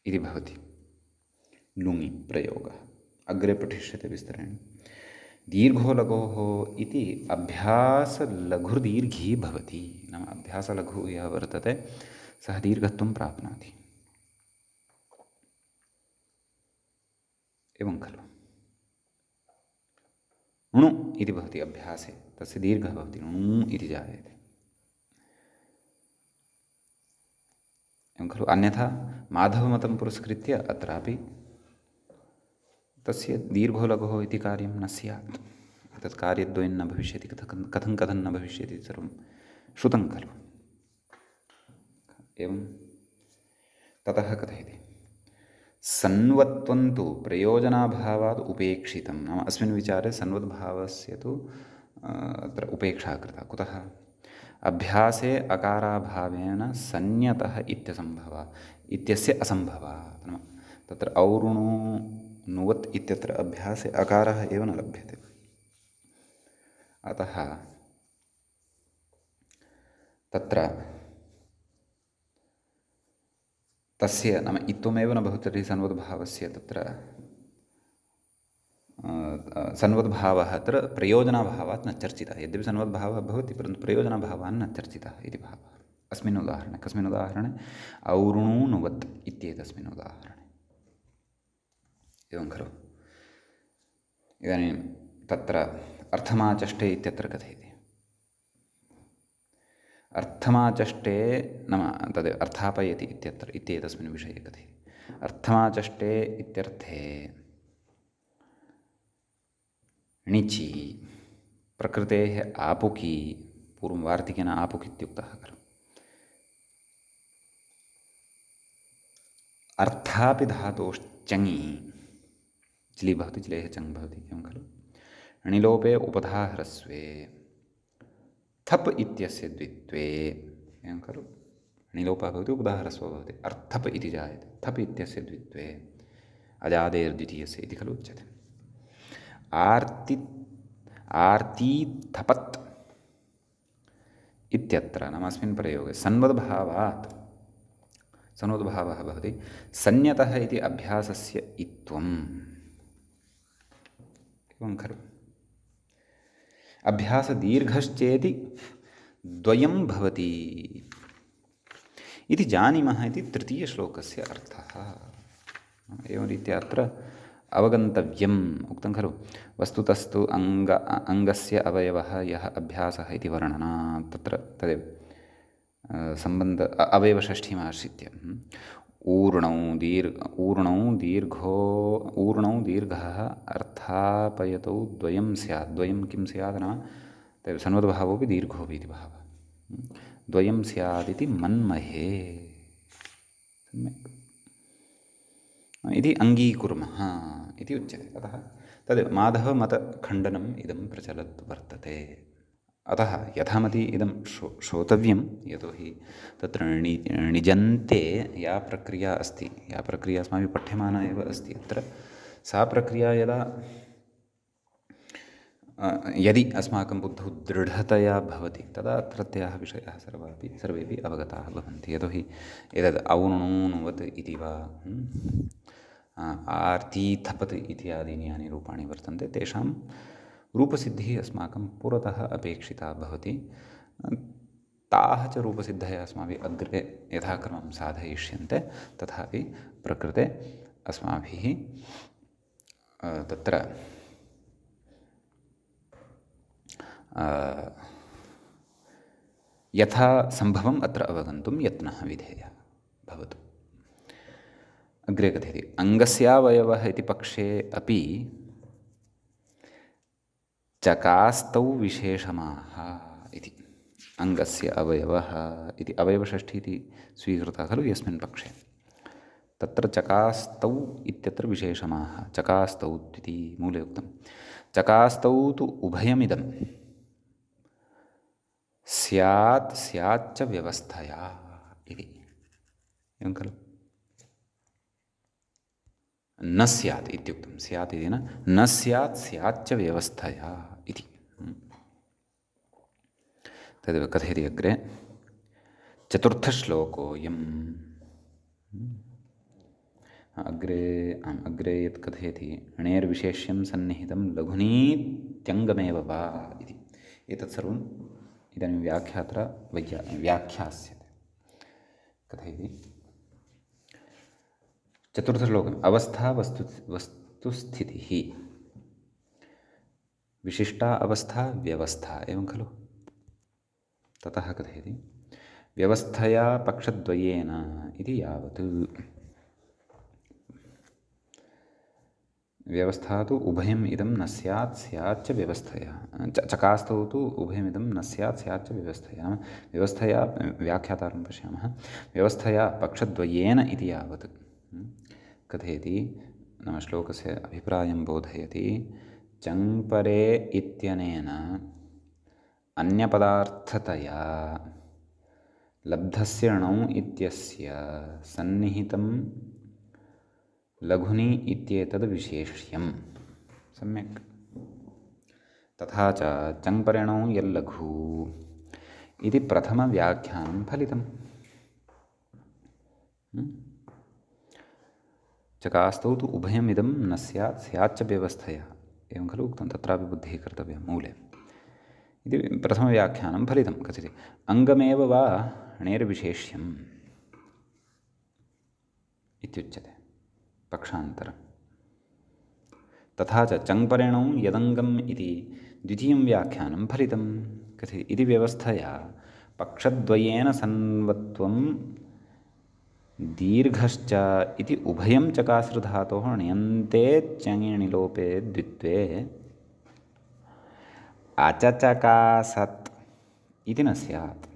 इति भवति लुङि प्रयोगः अग्रे पठिष्यते विस्तरेण दीर्घो लघोः इति अभ्यासलघुर्दीर्घी भवति नाम अभ्यासलघुः यः वर्तते सः दीर्घत्वं प्राप्नोति एवं खलु णु इति भवति अभ्यासे तस्य दीर्घः भवति णु इति जायते एवं खलु अन्यथा माधवमतं पुरस्कृत्य अत्रापि तस्य दीर्घो लघुः इति कार्यं न स्यात् तत् कार्यद्वयं न भविष्यति कथं न भविष्यति सर्वं श्रुतं खलु एवं ततः कथयति सन्वत्वं तु प्रयोजनाभावात् उपेक्षितं नाम अस्मिन् विचारे सन्वद्भावस्य तु अत्र उपेक्षा कृता कुतः अभ्यासे अकाराभावेन सन्यतः इत्यस्य असम्भवात् नाम तत्र औरुणु नुवत् इत्यत्र अभ्यासे अकारः एव न लभ्यते। अतः तत्र तस्य नाम इत्थमेव न भवति तर्हि सन्वद्भावस्य तत्र सन्वद्भावः अत्र प्रयोजनाभावात् न चर्चितः। यद्यपि सन्वद्भावः भवति परन्तु प्रयोजनाभावान् न चर्चितः इति भावः। अस्मिन् उदाहरणे कस्मिन् उदाहरणे औरुणूनुवत् इत्येतस्मिन् उदाहरणे एवं खलु। इदानीं तत्र अर्थमाचष्टे इत्यत्र कथयति। अर्थमाचष्टे नाम तद् अर्थापयति इत्यत्र इत्येतस्मिन् विषये कथयति। अर्थमाचष्टे इत्यर्थे णिचि प्रकृतेः आपुकी पूर्वं वार्तिकेन आपुक् इत्युक्तः खलु। अर्थापि धातोश्चङि चिलि भवति चिलेः चङ् भवति एवं खलु। णिलोपे उपधाह्रस्वे थप् इत्यस्य द्वित्वे एवं खलु। णिलोपः भवति उपधाह्रस्वः भवति अर्थप् इति जायते थप् इत्यस्य द्वित्वे अजादेर्द्वितीयस्य इति खलु उच्यते। आर्तीथपत् इत्यत्र नाम अस्मिन् प्रयोगे सन्वद्भावात् सन्वद्भावः भवति सन्यतः इति अभ्यासस्य इत्त्वम् एवं खलु। अभ्यासदीर्घश्चेति द्वयं भवति इति जानीमः इति तृतीयश्लोकस्य अर्थः। एवं रीत्या अत्र अवगन्तव्यम् उक्तं खलु। वस्तुतस्तु अङ्गस्य अवयवः यः अभ्यासः इति वर्णनात् तत्र तदेव सम्बन्ध अवयवषष्ठीमाश्रित्य ऊर्णौ दीर्घः अर्थापयतौ द्वयं स्यात्। द्वयं किं स्यात् नाम तदेव सन्वद्भावोऽपि दीर्घोऽपि इति भावः। द्वयं स्यादिति मन्महे सम्यक् इति अङ्गीकुर्मः इति उच्यते। अतः तद् माधवमतखण्डनम् इदं प्रचलत् वर्तते। अतः यथामति इदं श्रोतव्यं यतोहि तत्र णिजन्ते या प्रक्रिया अस्ति या प्रक्रिया अस्माभिः पठ्यमाना एव अस्ति अत्र सा प्रक्रिया यदि अस्माकं बुद्धौ दृढतया भवति तदा अत्रत्याः विषयाः सर्वेपि अवगताः भवन्ति। यतोहि एतद् औणुनुवत् इति वा आर्तीथपत् इत्यादीनि यानि रूपाणि वर्तन्ते तेषां रूपसिद्धिः अस्माकं पुरतः अपेक्षिता भवति। ताः च रूपसिद्धयः अस्माभिः अग्रे यथाक्रमं साधयिष्यन्ते तथापि प्रकृते अस्माभिः तत्र यथा सम्भवम् अत्र अवगन्तुं यत्नः विधेयः भवतु। अग्रे कथयति अङ्गस्यावयवः इति पक्षे अपि चकास्तौ विशेषमाः इति। अङ्गस्य अवयवः इति अवयवषष्ठी इति स्वीकृता खलु यस्मिन् पक्षे तत्र चकास्तौ इत्यत्र विशेषमाः चकास्तौ इति मूले उक्तं। चकास्तौ तु उभयमिदं स्यात् स्याच्च व्यवस्थया इति एवं खलु। न स्यात् इत्युक्तं स्यात् इति न स्यात् स्याच्च व्यवस्थया इति तदेव कथयति अग्रे। चतुर्थश्लोकोऽयम् अग्रे यत् कथयति णेर्विशेष्यं सन्निहितं लघुनीत्यङ्गमेव वा इति। एतत् सर्वम् इदानीं व्याख्यात्र व्याख्यास्यते। कथयति चतुर्थश्लोकम् अवस्था वस्तुस्थितिः विशिष्टा अवस्था व्यवस्था एवं खलु। ततः कथयति व्यवस्थया पक्षद्वयेन इति यावत्। व्यवस्था तु उभयम् इदं न स्यात् स्याच्च व्यवस्थया चकास्तौ तु उभयमिदं न स्यात् स्याच्च व्यवस्थया नाम व्यवस्थया व्याख्यातारं पश्यामः। व्यवस्थया पक्षद्वयेन इति यावत् कथयति नाम श्लोकस्य अभिप्रायं बोधयति। चङ्परे इत्यनेन अन्यपदार्थतया लब्धस्य णौ इत्यस्य सन्निहितं लघुनि इत्येतद् विशेष्यम्। सम्यक्। तथा च चङ्परिणौ यल्लघु इति प्रथमव्याख्यानं फलितम्। चकास्तौ तु उभयमिदं न स्यात् स्याच्च व्यवस्थया, एवं खलु उक्तं, तत्रापि बुद्धिः कर्तव्या मूले इति प्रथमव्याख्यानं फलितं। कथयति अङ्गमेव वा णेर्विशेष्यम् इत्युच्यते पक्षान्तरं। तथा च चङ्परिणौ यदङ्गम् इति द्वितीयं व्याख्यानं फलितं। कथयति इति व्यवस्थया पक्षद्वयेन सन्वत्वं दीर्घश्च इति उभयं चकासृधातोः ण्यन्ते च्यङिणिलोपे द्वित्वे अचचकासत् इति न स्यात्।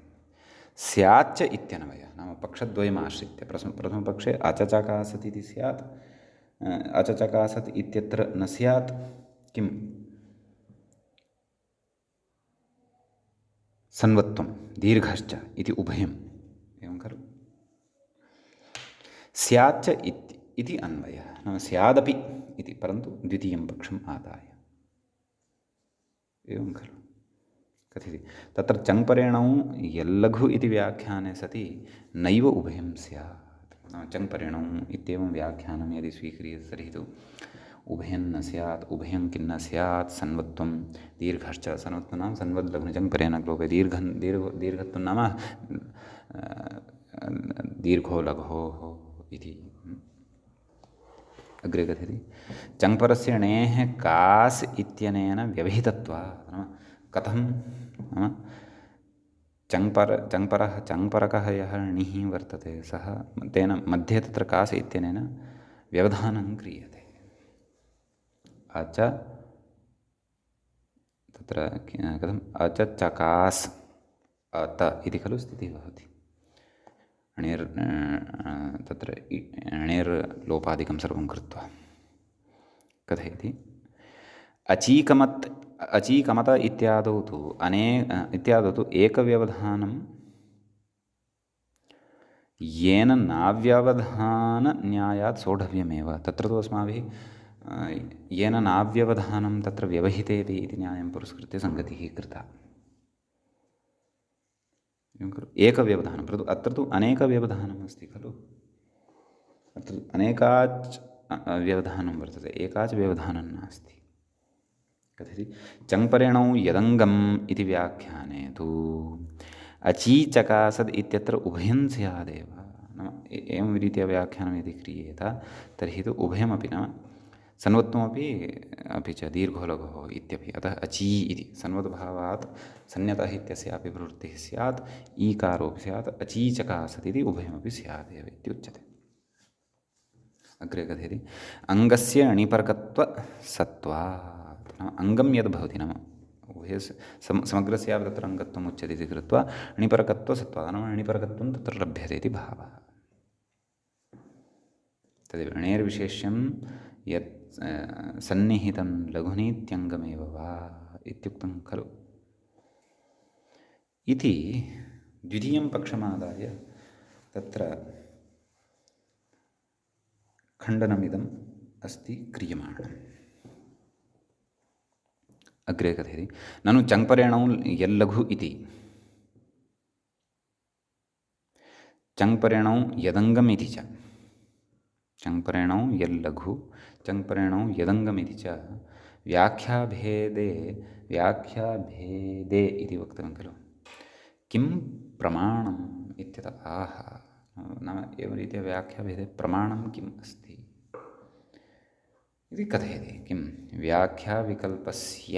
स्याच्च इत्यन्वयः, नाम पक्षद्वयमाश्रित्य प्रथमपक्षे अचचकासत् इति स्यात्, अचचकासत् इत्यत्र न स्यात्। किं सन्वत्वं दीर्घश्च इति उभयम्, एवं खलु। स्याच्च इति अन्वयः, नाम स्यादपि इति, परन्तु द्वितीयं पक्षम् आदाय, एवं खलु। कथयति तत्र चङ्परेणौ यल्लघु इति व्याख्याने सति नैव उभयं स्यात्। नाम चङ्परेणौ इत्येवं व्याख्यानं यदि स्वीक्रियते तर्हि तु उभयं न स्यात्। उभयं किं न स्यात्? सन्वत्वं दीर्घश्च। सन्वत्वं नाम सन्वद्लघुनिजङ्परेण लोपे दीर्घत्वं नाम दीर्घो लघोः इति। अग्रे कथयति चङ्परस्य णेः कास् इत्यनेन व्यवहितत्वात्। नाम कथं? नाम चङ्परकः यः णिः वर्तते सः तेन मध्ये तत्र कास् इत्यनेन व्यवधानं क्रियते। अच तत्र कथम् अचचकास् अत इति खलु स्थितिः भवति। तत्र णेर् लोपादिकं सर्वं कृत्वा कथयति अचीकमत इत्यादौ तु एकव्यवधानं येन नाव्यवधानन्यायात् सोढव्यमेव। तत्र तु अस्माभिः येन नाव्यवधानं तत्र व्यवहितेति इति न्यायं पुरस्कृत्य सङ्गतिः कृता। एकव्यवधानं, परन्तु अत्र तु अनेकव्यवधानम् अस्ति खलु। अत्र अनेकाच् व्यवधानं वर्तते, एकाच् व्यवधानं नास्ति। कथयति चङ्परेणौ यदङ्गम् इति व्याख्याने तु अचीचकासद् इत्यत्र उभयं स्यादेव। नाम एवं रीत्या व्याख्यानं यदि क्रियेत तर्हि तु उभयमपि, नाम सन्वत्वमपि अपि च दीर्घो लघोः इत्यपि। अतः अची इति सन्वद्भावात् सन्न्यतः इत्यस्यापि प्रवृत्तिः स्यात्, ईकारोऽपि स्यात्, अचीचकासत् इति उभयमपि स्यादेव इत्युच्यते। अग्रे कथयति अङ्गस्य अणिपरकत्वसत्त्वात्। नाम अङ्गं यद् भवति, नाम उभयस्य समग्रस्यापि तत्र अङ्गत्वम् उच्यते इति कृत्वा अणिपरकत्वसत्त्वात्, नाम अणिपरकत्वं तत्र लभ्यते इति भावः। तदेव णेर्विशेष्यं यत् सन्निहितं लघुनीत्यङ्गमेव वा इत्युक्तं खलु इति द्वितीयं पक्षमादाय तत्र खण्डनमिदम् अस्ति क्रियमाणम्। अग्रे कथयति ननु चङ्परेणौ यल्लघु इति चङ्परेणौ यदङ्गमिति च, चङ्परेणौ यल्लघु चङ्परेणौ यदङ्गमिति च व्याख्याभेदे इति वक्तव्यं खलु। किं प्रमाणम् इत्यतः आह, नाम एवं रीत्या व्याख्याभेदे प्रमाणं किम् अस्ति इति कथयति। किं व्याख्याविकल्पस्य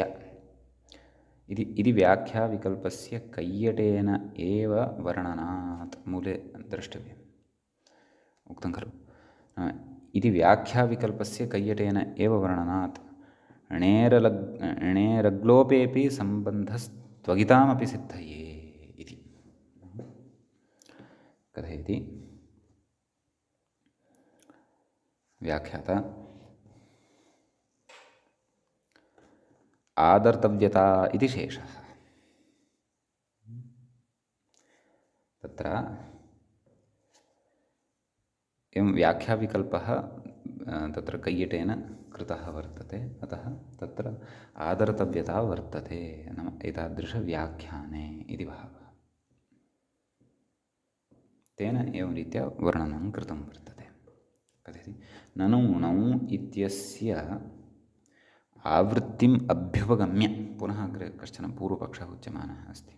इति व्याख्याविकल्पस्य कैयटेन एव वर्णनात् मूले द्रष्टव्यम् उक्तं खलु। इति व्याख्याविकल्पस्य कैयटेन एव वर्णनात् णेरग्लोपेऽपि सम्बन्धस्त्वगितामपि सिद्धये इति कथयति व्याख्याता। आदर्तव्यता इति शेषः। तत्र एवं व्याख्याविकल्पः तत्र कैयटेन कृतः वर्तते, अतः तत्र आदर्तव्यता वर्तते, नाम एतादृशव्याख्याने इति भावः। तेन एवं रीत्या वर्णनं कृतं वर्तते। कथयति ननु णौ इत्यस्य आवृत्तिम् अभ्युपगम्य, पुनः अग्रे कश्चन पूर्वपक्षः उच्यमानः अस्ति।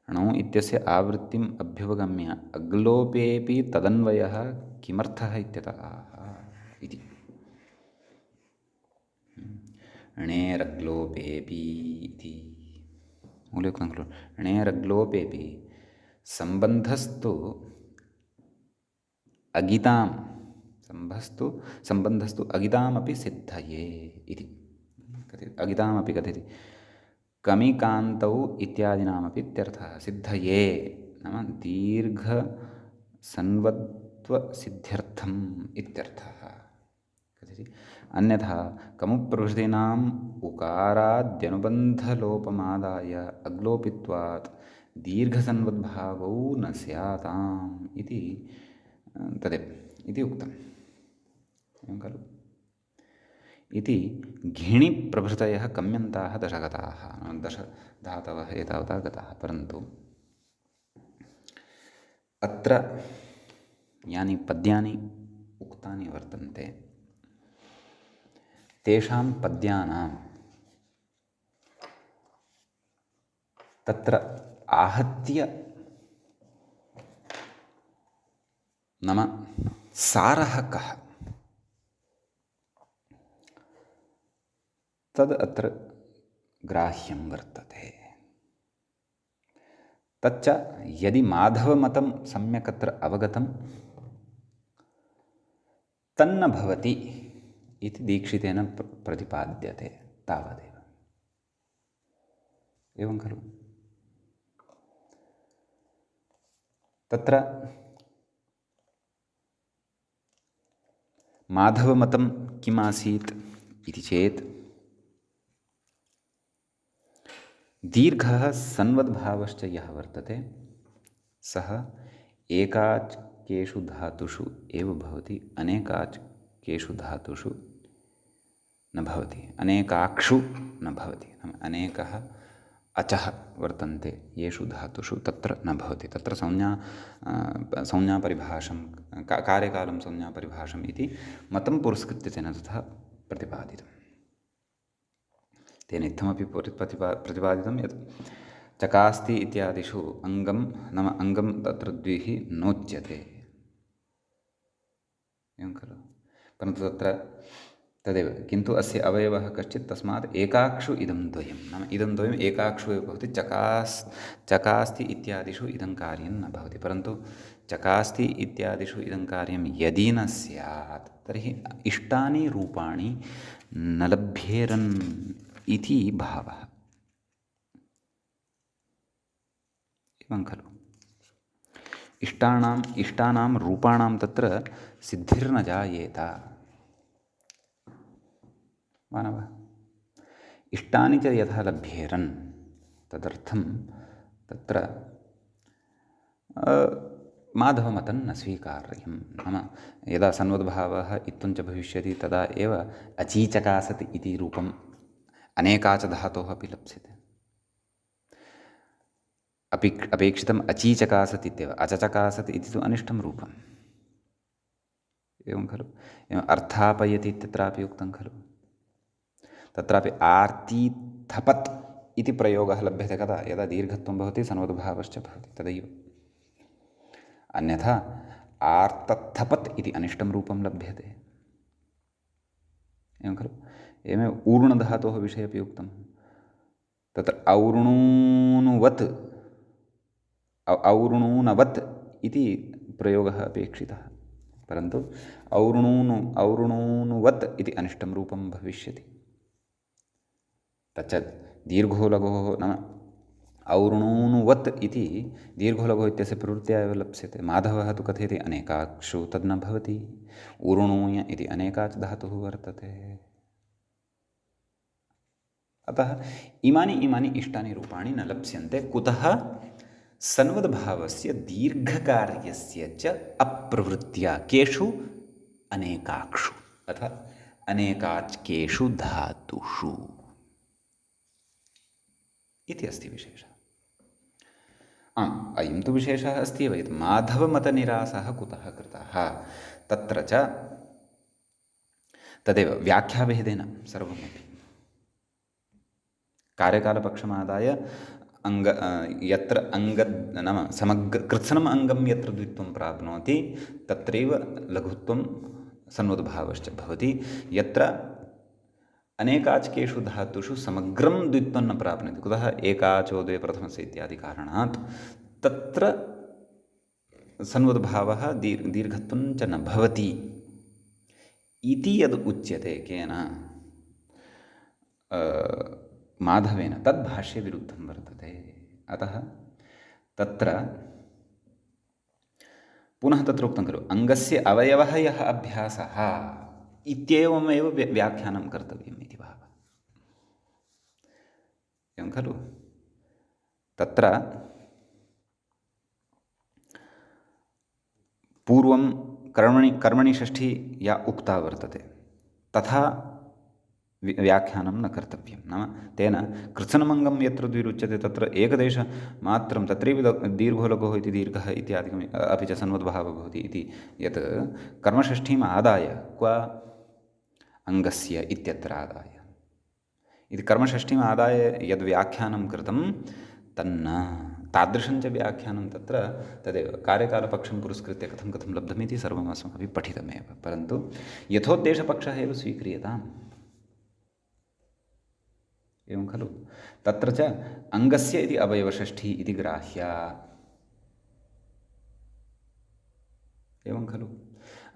णौ इत्यस्य आवृत्तिम् अभ्युपगम्य अग्लोपेऽपि तदन्वयः किमर्थः इत्यतः इति। णेरग्लोपेऽपि इति मूले उक्तं खलु, णेरग्लोपेऽपि सम्बन्धस्तु अगितां सम्बन्धस्तु अगितामपि सिद्धये इति कथयति। अगितामपि कथयति कमिकान्तौ इत्यादीनामपि इत्यर्थः। सिद्धये नाम दीर्घसन्वद्वसिद्ध्यर्थम् इत्यर्थः। कथयति अन्यथा कमुप्रभृतीनाम् उकाराद्यनुबन्धलोपमादाय अग्लोपित्वात् दीर्घसन्वद्भावौ न स्याताम् इति तदेव इति उक्तम्। एवं खलु इति घिणिप्रभृतयः कम्यन्ताः दशगताः, दशधातवः एतावता गताः। परन्तु अत्र यानि पद्यानि उक्तानि वर्तन्ते तेषां पद्यानां तत्र आहत्य नाम सारः कः तद् अत्र ग्राह्यं वर्तते। तच्च यदि माधवमतं सम्यक् अत्र अवगतं तन्न भवति इति दीक्षितेन प्रतिपाद्यते, तावदेव। एवं खलु तत्र माधवमतं किम् आसीत् इति चेत् दीर्घः सन्वद्भावश्च यः वर्तते सः एकाच्केषु धातुषु एव भवति, अनेकाच्केषु धातुषु न भवति, अनेकाक्षु न भवति। नाम अनेकः अचः वर्तन्ते येषु धातुषु तत्र न भवति। तत्र संज्ञापरिभाषं कार्यकालं संज्ञापरिभाषम् इति मतं पुरस्कृत्य तेन तथा प्रतिपादितम्। तेन इत्थमपि प्रतिपादितं यत् चकास्ति इत्यादिषु अङ्गं नाम अङ्गं तत्र द्विः नोच्यते। एवं खलु परन्तु तत्र तदेव, किन्तु अस्य अवयवः कश्चित्, तस्मात् एकाक्षु इदं द्वयं, नाम इदं द्वयम् एकाक्षु एव भवति। चकास्ति इत्यादिषु इदं कार्यं न भवति। परन्तु चकास्ति इत्यादिषु इदं कार्यं यदि न स्यात् तर्हि इष्टानि रूपाणि न लभ्येरन् इति भावः। एवं खलु इष्टानां रूपाणां तत्र सिद्धिर्न जायेत मानव। इष्टानि च यथा लभ्येरन् तदर्थं तत्र माधवमतं न स्वीकार्यं। नाम यदा सन्वद्भावः इत्थं च भविष्यति तदा एव अचीचकासत् इति रूपम् अनेका च धातोः अपि लप्स्यते। अपेक्षितम् अचीचकासत् इत्येव, अचचकासत् इति तु अनिष्टं रूपम्। एवं खलु एवम् अर्थापयति इत्यत्रापि उक्तं खलु, तत्रापि आर्तीथपत् इति प्रयोगः लभ्यते कदा, यदा दीर्घत्वं भवति सन्वद्भावश्च भवति तदैव। अन्यथा आर्तथपत् इति अनिष्टं रूपं लभ्यते। एवं खलु एवमेव ऊर्णधातोः विषये अपि उक्तं, तत्र औरुणूनवत् इति प्रयोगः अपेक्षितः, परन्तु औरुणूनुवत् इति अनिष्टं रूपं भविष्यति। तच्च दीर्घो लघोः नाम औरुणूनुवत् इति दीर्घो लघो इत्यस्य प्रवृत्त्या एव लप्स्यते। माधवः तु कथयति अनेकाक्षु, तद् न भवति। ऊरुणूय इति अनेकाच् धातुः वर्तते। अतः इमानि इष्टानि रूपाणि न लप्स्यन्ते। कुतः? सन्वद्भावस्य दीर्घकार्यस्य च अप्रवृत्त्या केषु अनेकाक्षु अथवा अनेकाच्केषु धातुषु इति अस्ति विशेषः। आम्, अयं तु विशेषः अस्ति एव। यत् माधवमतनिरासः कुतः कृतः तत्र च तदेव व्याख्याभेदेन सर्वमपि कार्यकालपक्षमादाय यत्र नाम कृत्स्नम् अङ्गं यत्र द्वित्वं प्राप्नोति तत्रैव लघुत्वं सन्वद्भावश्च भवति। यत्र अनेकाच्केषु धातुषु समग्रं द्वित्वं न प्राप्नोति, कुतः एकाचो द्वे प्रथमस्य इत्यादि कारणात् तत्र सन्वद्भावः दीर्घत्वं च न भवति इति यद् उच्यते केन माधवेन, तद्भाष्यविरुद्धं वर्तते। अतः तत्र पुनः तत्र उक्तं खलु अङ्गस्य अवयवः यः अभ्यासः इत्येवमेव व्याख्यानं कर्तव्यम् इति भावः। एवं खलु तत्र पूर्वं कर्मणि षष्ठी या उक्ता वर्तते तथा व्याख्यानं न कर्तव्यं। नाम तेन कृत्स्नमङ्गं यत्र द्विरुच्यते तत्र एकदेशमात्रं तत्रैव दीर्घो लघुः इति दीर्घः इत्यादिकम् अपि च सन्वद्भावः भवति इति यत् कर्मषष्ठीम् आदाय क्व अङ्गस्य इत्यत्र आदाय इति कर्मषष्ठीम् आदाय यद् व्याख्यानं कृतं तन्न तादृशं च व्याख्यानं तत्र तदेव कार्यकालपक्षं पुरस्कृत्य कथं लब्धमिति सर्वम् अस्माभिः पठितमेव। परन्तु यथोद्देशपक्षः एव स्वीक्रियताम्। एवं खलु तत्र च अङ्गस्य इति अवयवषष्ठी इति ग्राह्या। एवं खलु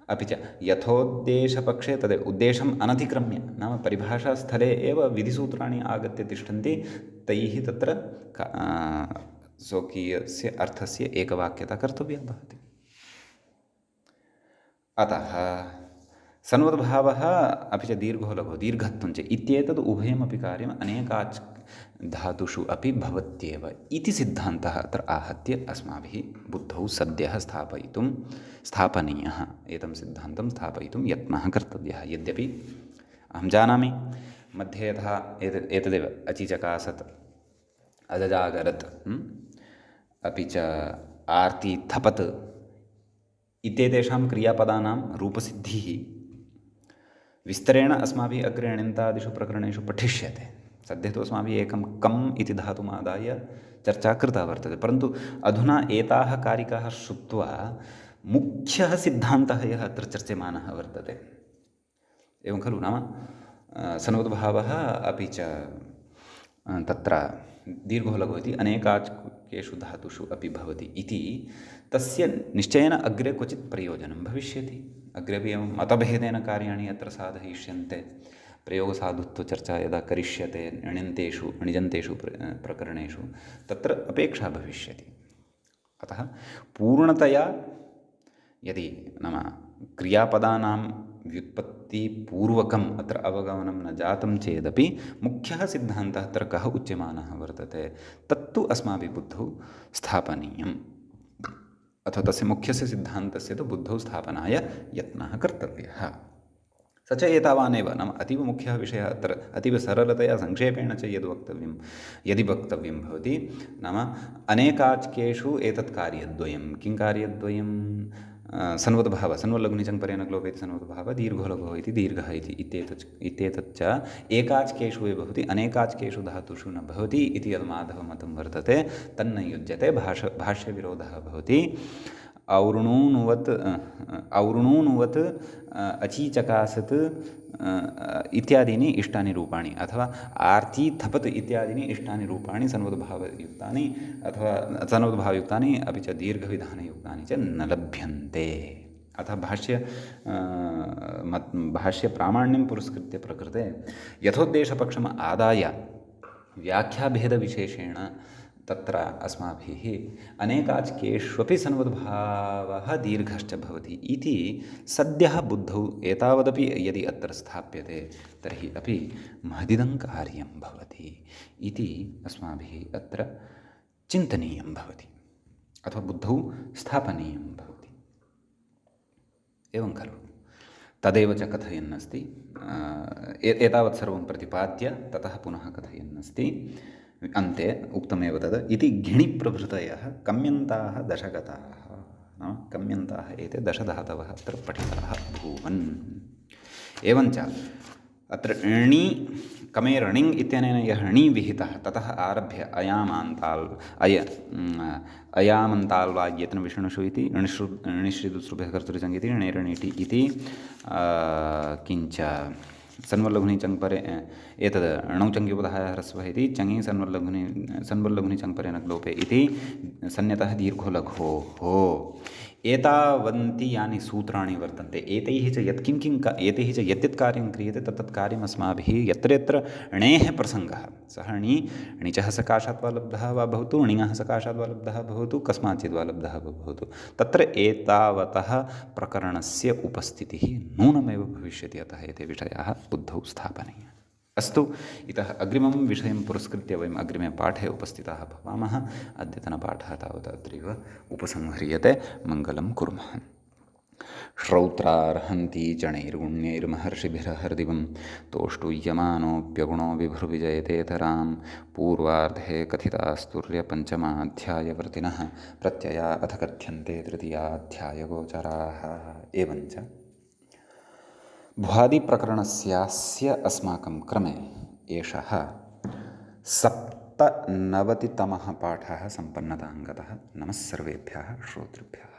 अपि च यथोद्देशपक्षे तदेव उद्देशम् अनतिक्रम्य नाम परिभाषास्थले एव विधिसूत्राणि आगत्य तिष्ठन्ति, तैः तत्र स्वकीयस्य अर्थस्य एकवाक्यता कर्तव्या भवति। अतः सन्वद्भावः अपि च दीर्घो लघुः दीर्घत्वं च इत्येतद् उभयमपि कार्यम् अनेकाच् धातुषु अपि भवत्येव इति सिद्धान्तः अत्र आहत्य अस्माभिः बुद्धौ सद्यः स्थापनीयः। एतं सिद्धान्तं स्थापयितुं यत्नः कर्तव्यः। यद्यपि अहं जानामि मध्ये यथा एतदेव अचिचकासत् अजजागरत् अपि च आर्ति थपत् इत्येतेषां क्रियापदानां रूपसिद्धिः विस्तरेण अस्माभिः अग्रे अण्यन्तादिषु प्रकरणेषु पठिष्यते। सद्यः तु अस्माभिः एकं कम् इति धातुमादाय चर्चा कृता वर्तते, परन्तु अधुना एताः कारिकाः श्रुत्वा मुख्यः सिद्धान्तः यः अत्र चर्च्यमानः वर्तते। एवं खलु नाम सन्वद्भावः अपि च तत्र दीर्घो लघुः इति अनेकाच्केषु धातुषु अपि भवति इति तस्य निश्चयेन अग्रे क्वचित् प्रयोजनं भविष्यति। अग्रेपि एवं मतभेदेन कार्याणि अत्र साधयिष्यन्ते। प्रयोगसाधुत्वचर्चा यदा करिष्यते अणिजन्तेषु प्रकरणेषु तत्र अपेक्षा भविष्यति। अतः पूर्णतया यदि नाम क्रियापदानां व्युत्पत्तिपूर्वकम् अत्र अवगमनं न जातं चेदपि मुख्यः सिद्धान्तः अत्र कः उच्यमानः वर्तते तत्तु अस्माभिः बुद्धौ स्थापनीयम्, अथवा तस्य मुख्यस्य सिद्धान्तस्य तु बुद्धौ स्थापनाय यत्नः कर्तव्यः। स च एतावानेव नाम अतीव मुख्यः विषयः अत्र अतीव सरलतया संक्षेपेण च यदि वक्तव्यं भवति नाम अनेकाच्केषु एतत् कार्यद्वयं। किं कार्यद्वयं? सन्वद्भावः सन्वल्लघुनिचङ्परेणग्लोपेति सन्वद्भावः दीर्घो लघुः इति दीर्घः इति इत्येतच्च एकाच्केषु एव भवति, अनेकाच्केषु धातुषु न भवति इति यद् माधवमतं वर्तते तन्न युज्यते। भाष्यविरोधः भवति। और्णूनुवत् अचीचकासत् इत्यादीनि इष्टानि रूपाणि अथवा आर्ति थपत् इत्यादीनि इष्टानि रूपाणि सन्वद्भावयुक्तानि अथवा सन्वद्भावयुक्तानि अपि च दीर्घविधानयुक्तानि च न लभ्यन्ते। अतः भाष्यप्रामाण्यं पुरस्कृत्य प्रकृते यथोद्देशपक्षम् आदाय व्याख्याभेदविशेषेण तत्र अस्माभिः अनेकाच्केष्वपि सन्वद्भावः दीर्घश्च भवति इति सद्यः बुद्धौ एतावदपि यदि अत्र स्थाप्यते तर्हि अपि महदिदं कार्यं भवति इति अस्माभिः अत्र चिन्तनीयं भवति। अथवा बुद्धौ स्थापनीयं भवति। एवं खलु? तदेव च कथयन्नस्ति। एतावत् सर्वं प्रतिपाद्य ततः पुनः कथयन्नस्ति अन्ते उक्तमेव तद् इति घिणिप्रभृतयः कम्यन्ताः दशगताः। नाम कम्यन्ताः एते दशधातवः अत्र पठिताः अभूवन्। एवञ्च अत्र णि कमे णिङ् इत्यनेन यः णि विहितः ततः आरभ्य अयामन्ताल् वा येतन विष्णुषु इति णिश्रिदुसृभ्यः कर्तृचङ् इति णेरणिटि इति किञ्च सन्वल्लघुनि चङ् परे एतद् णौ चङ्ग्युपधाय ह्रस्वः इति चङि सन्वल्लघुनि चङ् परे न लोपे इति सन्यतः दीर्घो लघोः एतावन्ति यानि सूत्राणि वर्तन्ते एतैः च एतैः च यत् कार्यं क्रियते तत्तत् कार्यम् अस्माभिः यत्र यत्र णेः प्रसङ्गः सः णिचः सकाशात् वा लब्धः वा भवतु णिङः सकाशात् वा लब्धः भवतु कस्माच्चित् वा लब्धः भवतु तत्र एतावतः प्रकरणस्य उपस्थितिः नूनमेव भविष्यति। अतः एते विषयाः बुद्धौ स्थापनीयाः। अस्तु, इतः अग्रिमं विषयं पुरस्कृत्य वयम् अग्रिमे पाठे उपस्थिताः भवामः। अद्यतनपाठः तावत् अत्रैव उपसंह्रियते। मङ्गलं कुर्मः। श्रौत्रार्हन्ति चणैर्गुण्यैर्महर्षिभिरहर्दिवं तोष्टुयमानोऽप्यगुणो विभुर्विजयतेतरां पूर्वार्धे कथितास्तुर्यपञ्चमाध्यायवर्तिनः प्रत्यया अथ कथ्यन्ते तृतीयाध्यायगोचराः। एवञ्च भ्वादिप्रकरणस्यास्य अस्माकं क्रमे एषः 97तमः पाठः सम्पन्नतां गतः। नमः सर्वेभ्यः श्रोतृभ्यः।